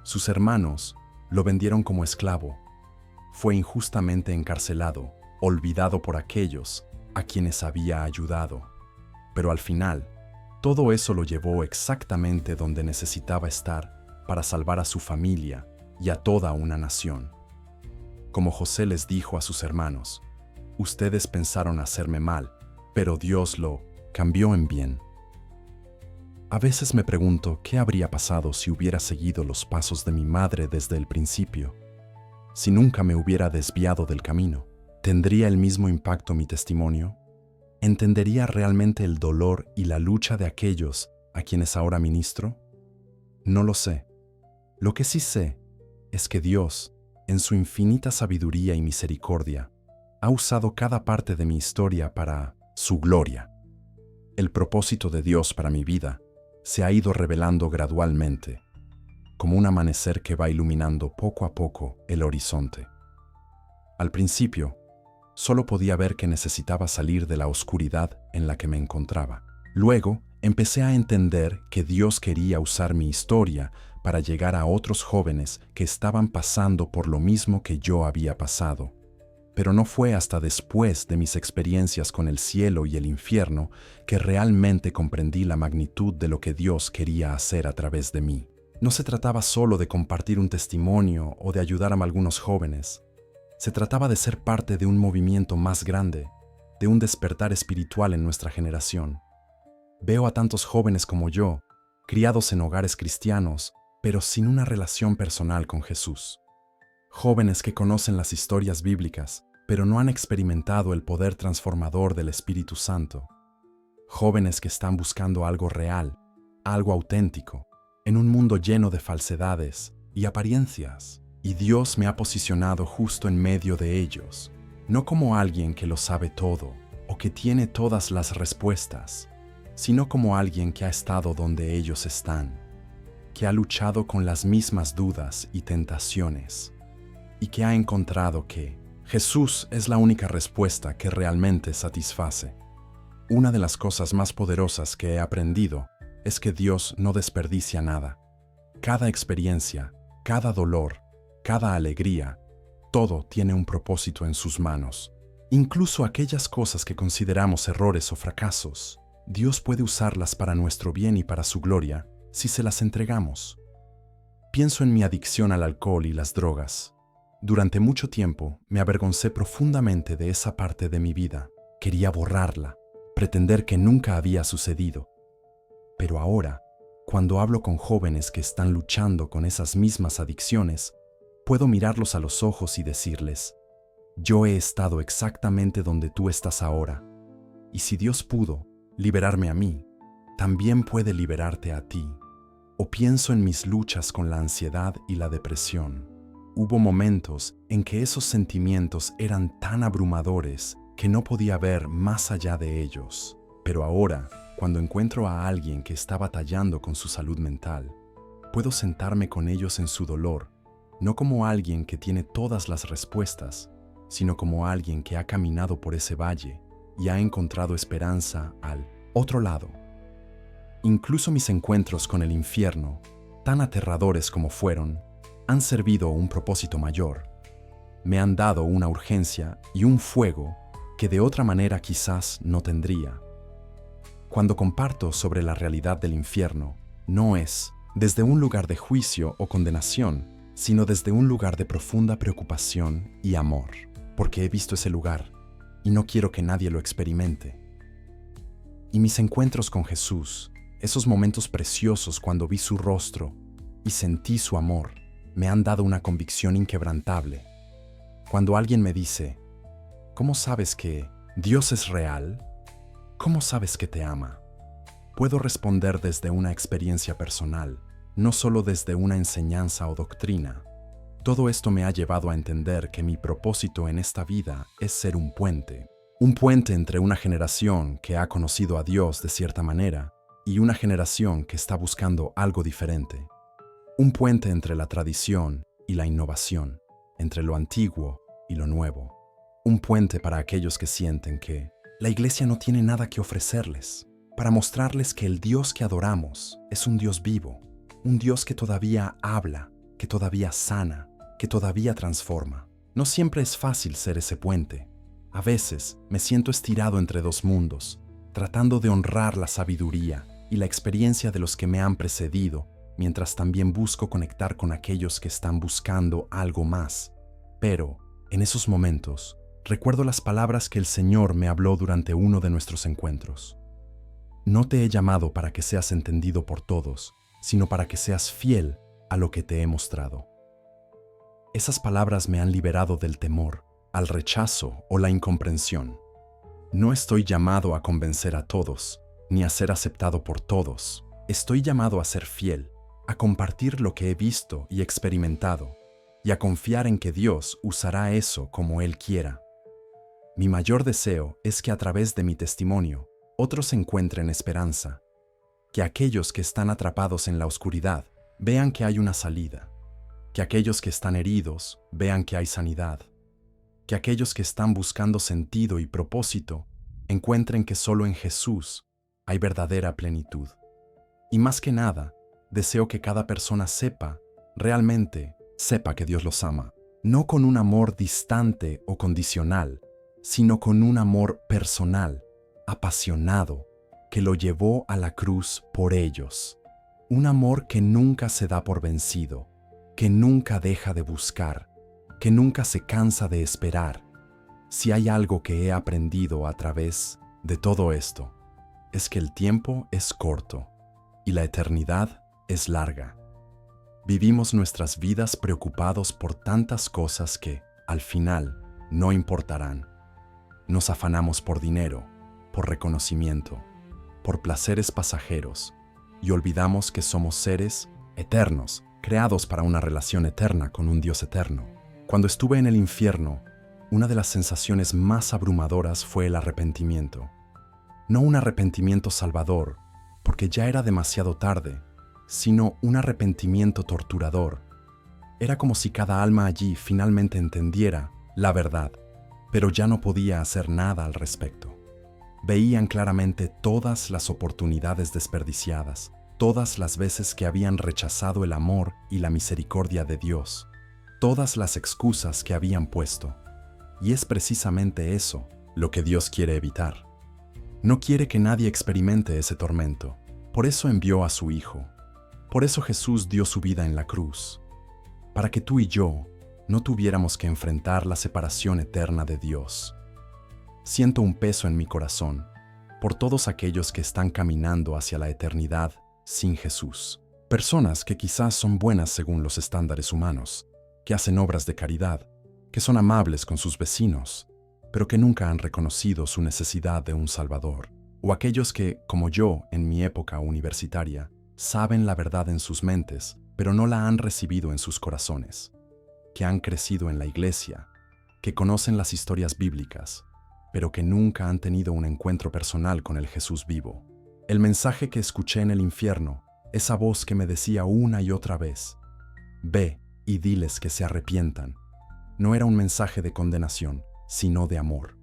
Sus hermanos lo vendieron como esclavo. Fue injustamente encarcelado, olvidado por aquellos a quienes había ayudado. Pero al final, todo eso lo llevó exactamente donde necesitaba estar para salvar a su familia y a toda una nación. Como José les dijo a sus hermanos, ustedes pensaron hacerme mal, pero Dios lo cambió en bien. A veces me pregunto qué habría pasado si hubiera seguido los pasos de mi madre desde el principio. Si nunca me hubiera desviado del camino, ¿tendría el mismo impacto mi testimonio? ¿Entendería realmente el dolor y la lucha de aquellos a quienes ahora ministro? No lo sé. Lo que sí sé es que Dios, en su infinita sabiduría y misericordia, ha usado cada parte de mi historia para su gloria. El propósito de Dios para mi vida se ha ido revelando gradualmente, como un amanecer que va iluminando poco a poco el horizonte. Al principio, solo podía ver que necesitaba salir de la oscuridad en la que me encontraba. Luego, empecé a entender que Dios quería usar mi historia para llegar a otros jóvenes que estaban pasando por lo mismo que yo había pasado. Pero no fue hasta después de mis experiencias con el cielo y el infierno que realmente comprendí la magnitud de lo que Dios quería hacer a través de mí. No se trataba solo de compartir un testimonio o de ayudar a algunos jóvenes. Se trataba de ser parte de un movimiento más grande, de un despertar espiritual en nuestra generación. Veo a tantos jóvenes como yo, criados en hogares cristianos, pero sin una relación personal con Jesús. Jóvenes que conocen las historias bíblicas, pero no han experimentado el poder transformador del Espíritu Santo. Jóvenes que están buscando algo real, algo auténtico, en un mundo lleno de falsedades y apariencias. Y Dios me ha posicionado justo en medio de ellos, no como alguien que lo sabe todo o que tiene todas las respuestas, sino como alguien que ha estado donde ellos están, que ha luchado con las mismas dudas y tentaciones, y que ha encontrado que Jesús es la única respuesta que realmente satisface. Una de las cosas más poderosas que he aprendido es que Dios no desperdicia nada. Cada experiencia, cada dolor, cada alegría, todo tiene un propósito en sus manos. Incluso aquellas cosas que consideramos errores o fracasos, Dios puede usarlas para nuestro bien y para su gloria si se las entregamos. Pienso en mi adicción al alcohol y las drogas. Durante mucho tiempo me avergoncé profundamente de esa parte de mi vida. Quería borrarla, pretender que nunca había sucedido. Pero ahora, cuando hablo con jóvenes que están luchando con esas mismas adicciones, puedo mirarlos a los ojos y decirles, yo he estado exactamente donde tú estás ahora, y si Dios pudo liberarme a mí, también puede liberarte a ti. O pienso en mis luchas con la ansiedad y la depresión. Hubo momentos en que esos sentimientos eran tan abrumadores que no podía ver más allá de ellos. Pero ahora, cuando encuentro a alguien que está batallando con su salud mental, puedo sentarme con ellos en su dolor, no como alguien que tiene todas las respuestas, sino como alguien que ha caminado por ese valle y ha encontrado esperanza al otro lado. Incluso mis encuentros con el infierno, tan aterradores como fueron, han servido a un propósito mayor. Me han dado una urgencia y un fuego que de otra manera quizás no tendría. Cuando comparto sobre la realidad del infierno, no es desde un lugar de juicio o condenación, sino desde un lugar de profunda preocupación y amor, porque he visto ese lugar y no quiero que nadie lo experimente. Y mis encuentros con Jesús, esos momentos preciosos cuando vi su rostro y sentí su amor, me han dado una convicción inquebrantable. Cuando alguien me dice, ¿cómo sabes que Dios es real? ¿Cómo sabes que te ama? puedo responder desde una experiencia personal, no solo desde una enseñanza o doctrina. Todo esto me ha llevado a entender que mi propósito en esta vida es ser un puente entre una generación que ha conocido a Dios de cierta manera y una generación que está buscando algo diferente. Un puente entre la tradición y la innovación, entre lo antiguo y lo nuevo. Un puente para aquellos que sienten que la iglesia no tiene nada que ofrecerles, para mostrarles que el Dios que adoramos es un Dios vivo, un Dios que todavía habla, que todavía sana, que todavía transforma. No siempre es fácil ser ese puente. A veces me siento estirado entre dos mundos, tratando de honrar la sabiduría y la experiencia de los que me han precedido, mientras también busco conectar con aquellos que están buscando algo más. Pero, en esos momentos, recuerdo las palabras que el Señor me habló durante uno de nuestros encuentros. No te he llamado para que seas entendido por todos, sino para que seas fiel a lo que te he mostrado. Esas palabras me han liberado del temor, al rechazo o la incomprensión. No estoy llamado a convencer a todos, ni a ser aceptado por todos. Estoy llamado a ser fiel, a compartir lo que he visto y experimentado, y a confiar en que Dios usará eso como Él quiera. Mi mayor deseo es que a través de mi testimonio, otros encuentren esperanza, que aquellos que están atrapados en la oscuridad vean que hay una salida, que aquellos que están heridos vean que hay sanidad, que aquellos que están buscando sentido y propósito encuentren que solo en Jesús hay verdadera plenitud. Y más que nada, deseo que cada persona realmente sepa que Dios los ama, no con un amor distante o condicional, sino con un amor personal, apasionado, que lo llevó a la cruz por ellos. Un amor que nunca se da por vencido, que nunca deja de buscar, que nunca se cansa de esperar. Si hay algo que he aprendido a través de todo esto, es que el tiempo es corto y la eternidad es larga. Vivimos nuestras vidas preocupados por tantas cosas que, al final, no importarán. Nos afanamos por dinero, por reconocimiento, por placeres pasajeros, y olvidamos que somos seres eternos, creados para una relación eterna con un Dios eterno. Cuando estuve en el infierno, una de las sensaciones más abrumadoras fue el arrepentimiento. No un arrepentimiento salvador, porque ya era demasiado tarde, sino un arrepentimiento torturador. Era como si cada alma allí finalmente entendiera la verdad, pero ya no podía hacer nada al respecto. Veían claramente todas las oportunidades desperdiciadas, todas las veces que habían rechazado el amor y la misericordia de Dios, todas las excusas que habían puesto. Y es precisamente eso lo que Dios quiere evitar. No quiere que nadie experimente ese tormento. Por eso envió a su Hijo. Por eso Jesús dio su vida en la cruz, para que tú y yo no tuviéramos que enfrentar la separación eterna de Dios. Siento un peso en mi corazón por todos aquellos que están caminando hacia la eternidad sin Jesús. Personas que quizás son buenas según los estándares humanos, que hacen obras de caridad, que son amables con sus vecinos, pero que nunca han reconocido su necesidad de un Salvador. O aquellos que, como yo en mi época universitaria, saben la verdad en sus mentes, pero no la han recibido en sus corazones, que han crecido en la iglesia, que conocen las historias bíblicas, pero que nunca han tenido un encuentro personal con el Jesús vivo. El mensaje que escuché en el infierno, esa voz que me decía una y otra vez, ve y diles que se arrepientan, no era un mensaje de condenación, sino de amor.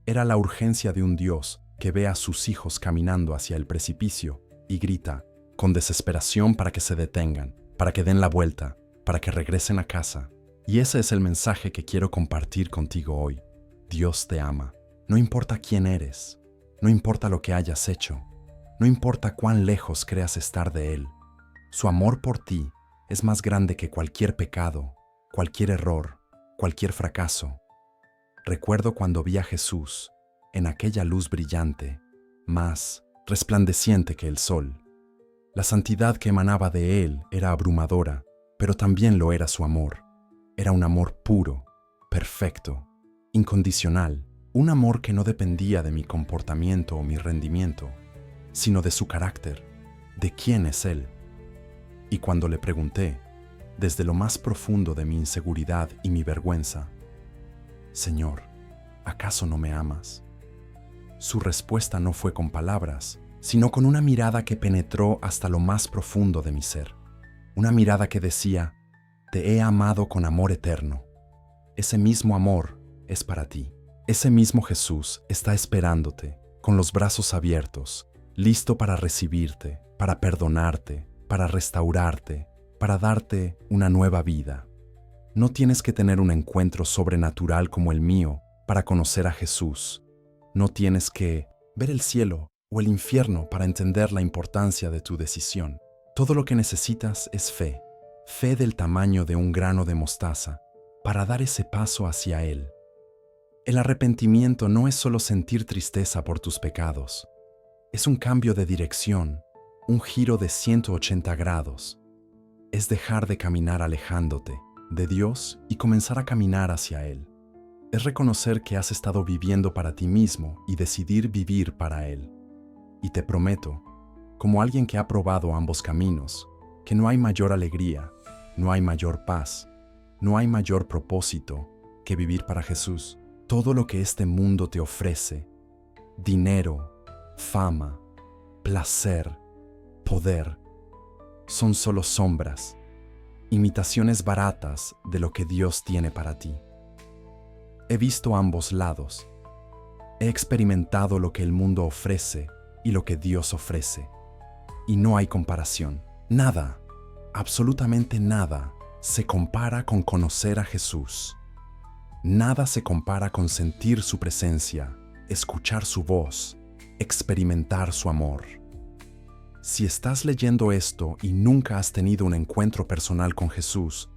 Era la urgencia de un Dios que ve a sus hijos caminando hacia el precipicio y grita con desesperación para que se detengan, para que den la vuelta, para que regresen a casa. Y ese es el mensaje que quiero compartir contigo hoy. Dios te ama. No importa quién eres, no importa lo que hayas hecho, no importa cuán lejos creas estar de Él. Su amor por ti es más grande que cualquier pecado, cualquier error, cualquier fracaso. Recuerdo cuando vi a Jesús en aquella luz brillante, más resplandeciente que el sol. La santidad que emanaba de Él era abrumadora, pero también lo era su amor. Era un amor puro, perfecto, incondicional, un amor que no dependía de mi comportamiento o mi rendimiento, sino de su carácter, de quién es Él. Y cuando le pregunté, desde lo más profundo de mi inseguridad y mi vergüenza, Señor, ¿acaso no me amas? Su respuesta no fue con palabras, sino con una mirada que penetró hasta lo más profundo de mi ser. Una mirada que decía, te he amado con amor eterno. Ese mismo amor es para ti. Ese mismo Jesús está esperándote, con los brazos abiertos, listo para recibirte, para perdonarte, para restaurarte, para darte una nueva vida. No tienes que tener un encuentro sobrenatural como el mío para conocer a Jesús. No tienes que ver el cielo o el infierno para entender la importancia de tu decisión. Todo lo que necesitas es fe, fe del tamaño de un grano de mostaza, para dar ese paso hacia Él. El arrepentimiento no es solo sentir tristeza por tus pecados. Es un cambio de dirección, un giro de 180 grados. Es dejar de caminar alejándote de Dios y comenzar a caminar hacia Él. Es reconocer que has estado viviendo para ti mismo y decidir vivir para Él. Y te prometo, como alguien que ha probado ambos caminos, que no hay mayor alegría, no hay mayor paz, no hay mayor propósito que vivir para Jesús. Todo lo que este mundo te ofrece, dinero, fama, placer, poder, son solo sombras, imitaciones baratas de lo que Dios tiene para ti. He visto ambos lados. He experimentado lo que el mundo ofrece y lo que Dios ofrece. Y no hay comparación. Nada, absolutamente nada, se compara con conocer a Jesús. Nada se compara con sentir su presencia, escuchar su voz, experimentar su amor. Si estás leyendo esto y nunca has tenido un encuentro personal con Jesús,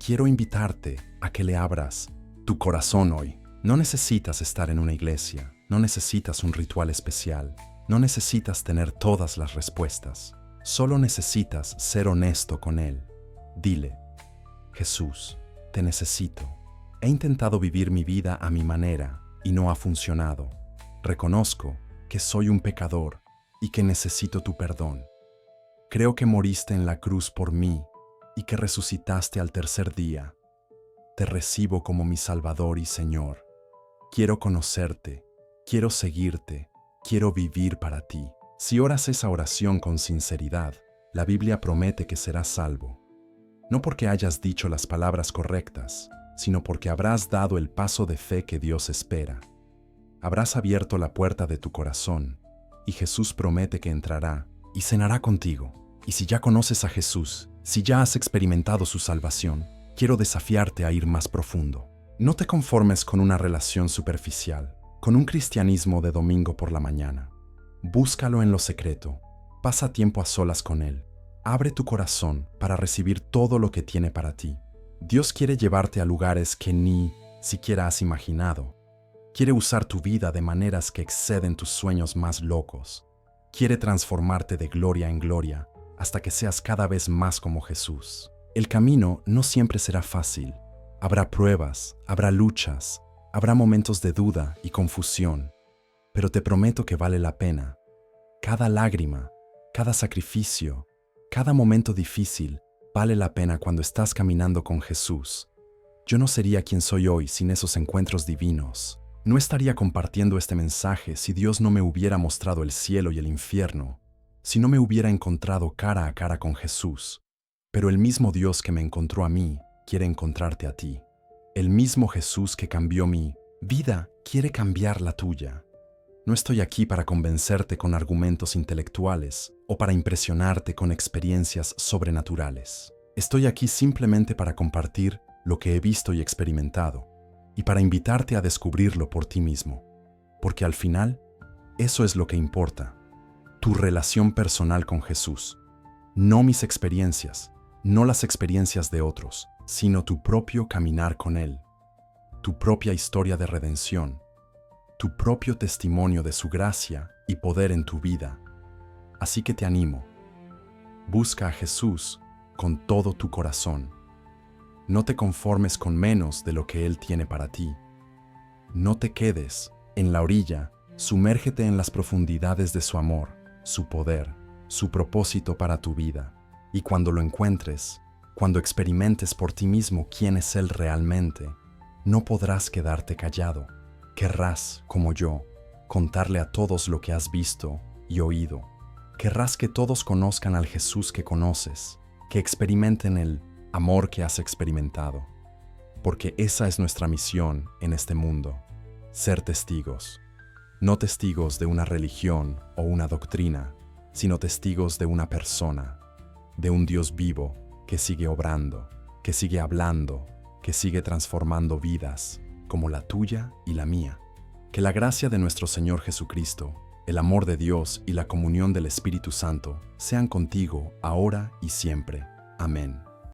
quiero invitarte a que le abras tu corazón hoy. No necesitas estar en una iglesia, no necesitas un ritual especial, no necesitas tener todas las respuestas. Solo necesitas ser honesto con Él. Dile, Jesús, te necesito. He intentado vivir mi vida a mi manera y no ha funcionado. Reconozco que soy un pecador y que necesito tu perdón. Creo que moriste en la cruz por mí y que resucitaste al tercer día. Te recibo como mi Salvador y Señor. Quiero conocerte, quiero seguirte, quiero vivir para ti. Si oras esa oración con sinceridad, la Biblia promete que serás salvo. No porque hayas dicho las palabras correctas, sino porque habrás dado el paso de fe que Dios espera. Habrás abierto la puerta de tu corazón, y Jesús promete que entrará y cenará contigo. Y si ya conoces a Jesús, si ya has experimentado su salvación, quiero desafiarte a ir más profundo. No te conformes con una relación superficial, con un cristianismo de domingo por la mañana. Búscalo en lo secreto, pasa tiempo a solas con Él. Abre tu corazón para recibir todo lo que tiene para ti. Dios quiere llevarte a lugares que ni siquiera has imaginado. Quiere usar tu vida de maneras que exceden tus sueños más locos. Quiere transformarte de gloria en gloria hasta que seas cada vez más como Jesús. El camino no siempre será fácil. Habrá pruebas, habrá luchas, habrá momentos de duda y confusión, pero te prometo que vale la pena. Cada lágrima, cada sacrificio, cada momento difícil vale la pena cuando estás caminando con Jesús. Yo no sería quien soy hoy sin esos encuentros divinos. No estaría compartiendo este mensaje si Dios no me hubiera mostrado el cielo y el infierno, si no me hubiera encontrado cara a cara con Jesús. Pero el mismo Dios que me encontró a mí quiere encontrarte a ti. El mismo Jesús que cambió mi vida quiere cambiar la tuya. No estoy aquí para convencerte con argumentos intelectuales o para impresionarte con experiencias sobrenaturales. Estoy aquí simplemente para compartir lo que he visto y experimentado, y para invitarte a descubrirlo por ti mismo. Porque al final, eso es lo que importa. Tu relación personal con Jesús. No mis experiencias, no las experiencias de otros, sino tu propio caminar con Él. Tu propia historia de redención. Tu propio testimonio de su gracia y poder en tu vida. Así que te animo. Busca a Jesús con todo tu corazón. No te conformes con menos de lo que Él tiene para ti. No te quedes en la orilla, sumérgete en las profundidades de su amor. su poder, su propósito para tu vida. Y cuando lo encuentres, cuando experimentes por ti mismo quién es Él realmente, no podrás quedarte callado. Querrás, como yo, contarle a todos lo que has visto y oído. Querrás que todos conozcan al Jesús que conoces, que experimenten el amor que has experimentado. Porque esa es nuestra misión en este mundo, ser testigos. No testigos de una religión o una doctrina, sino testigos de una persona, de un Dios vivo que sigue obrando, que sigue hablando, que sigue transformando vidas, como la tuya y la mía. Que la gracia de nuestro Señor Jesucristo, el amor de Dios y la comunión del Espíritu Santo sean contigo ahora y siempre. Amén.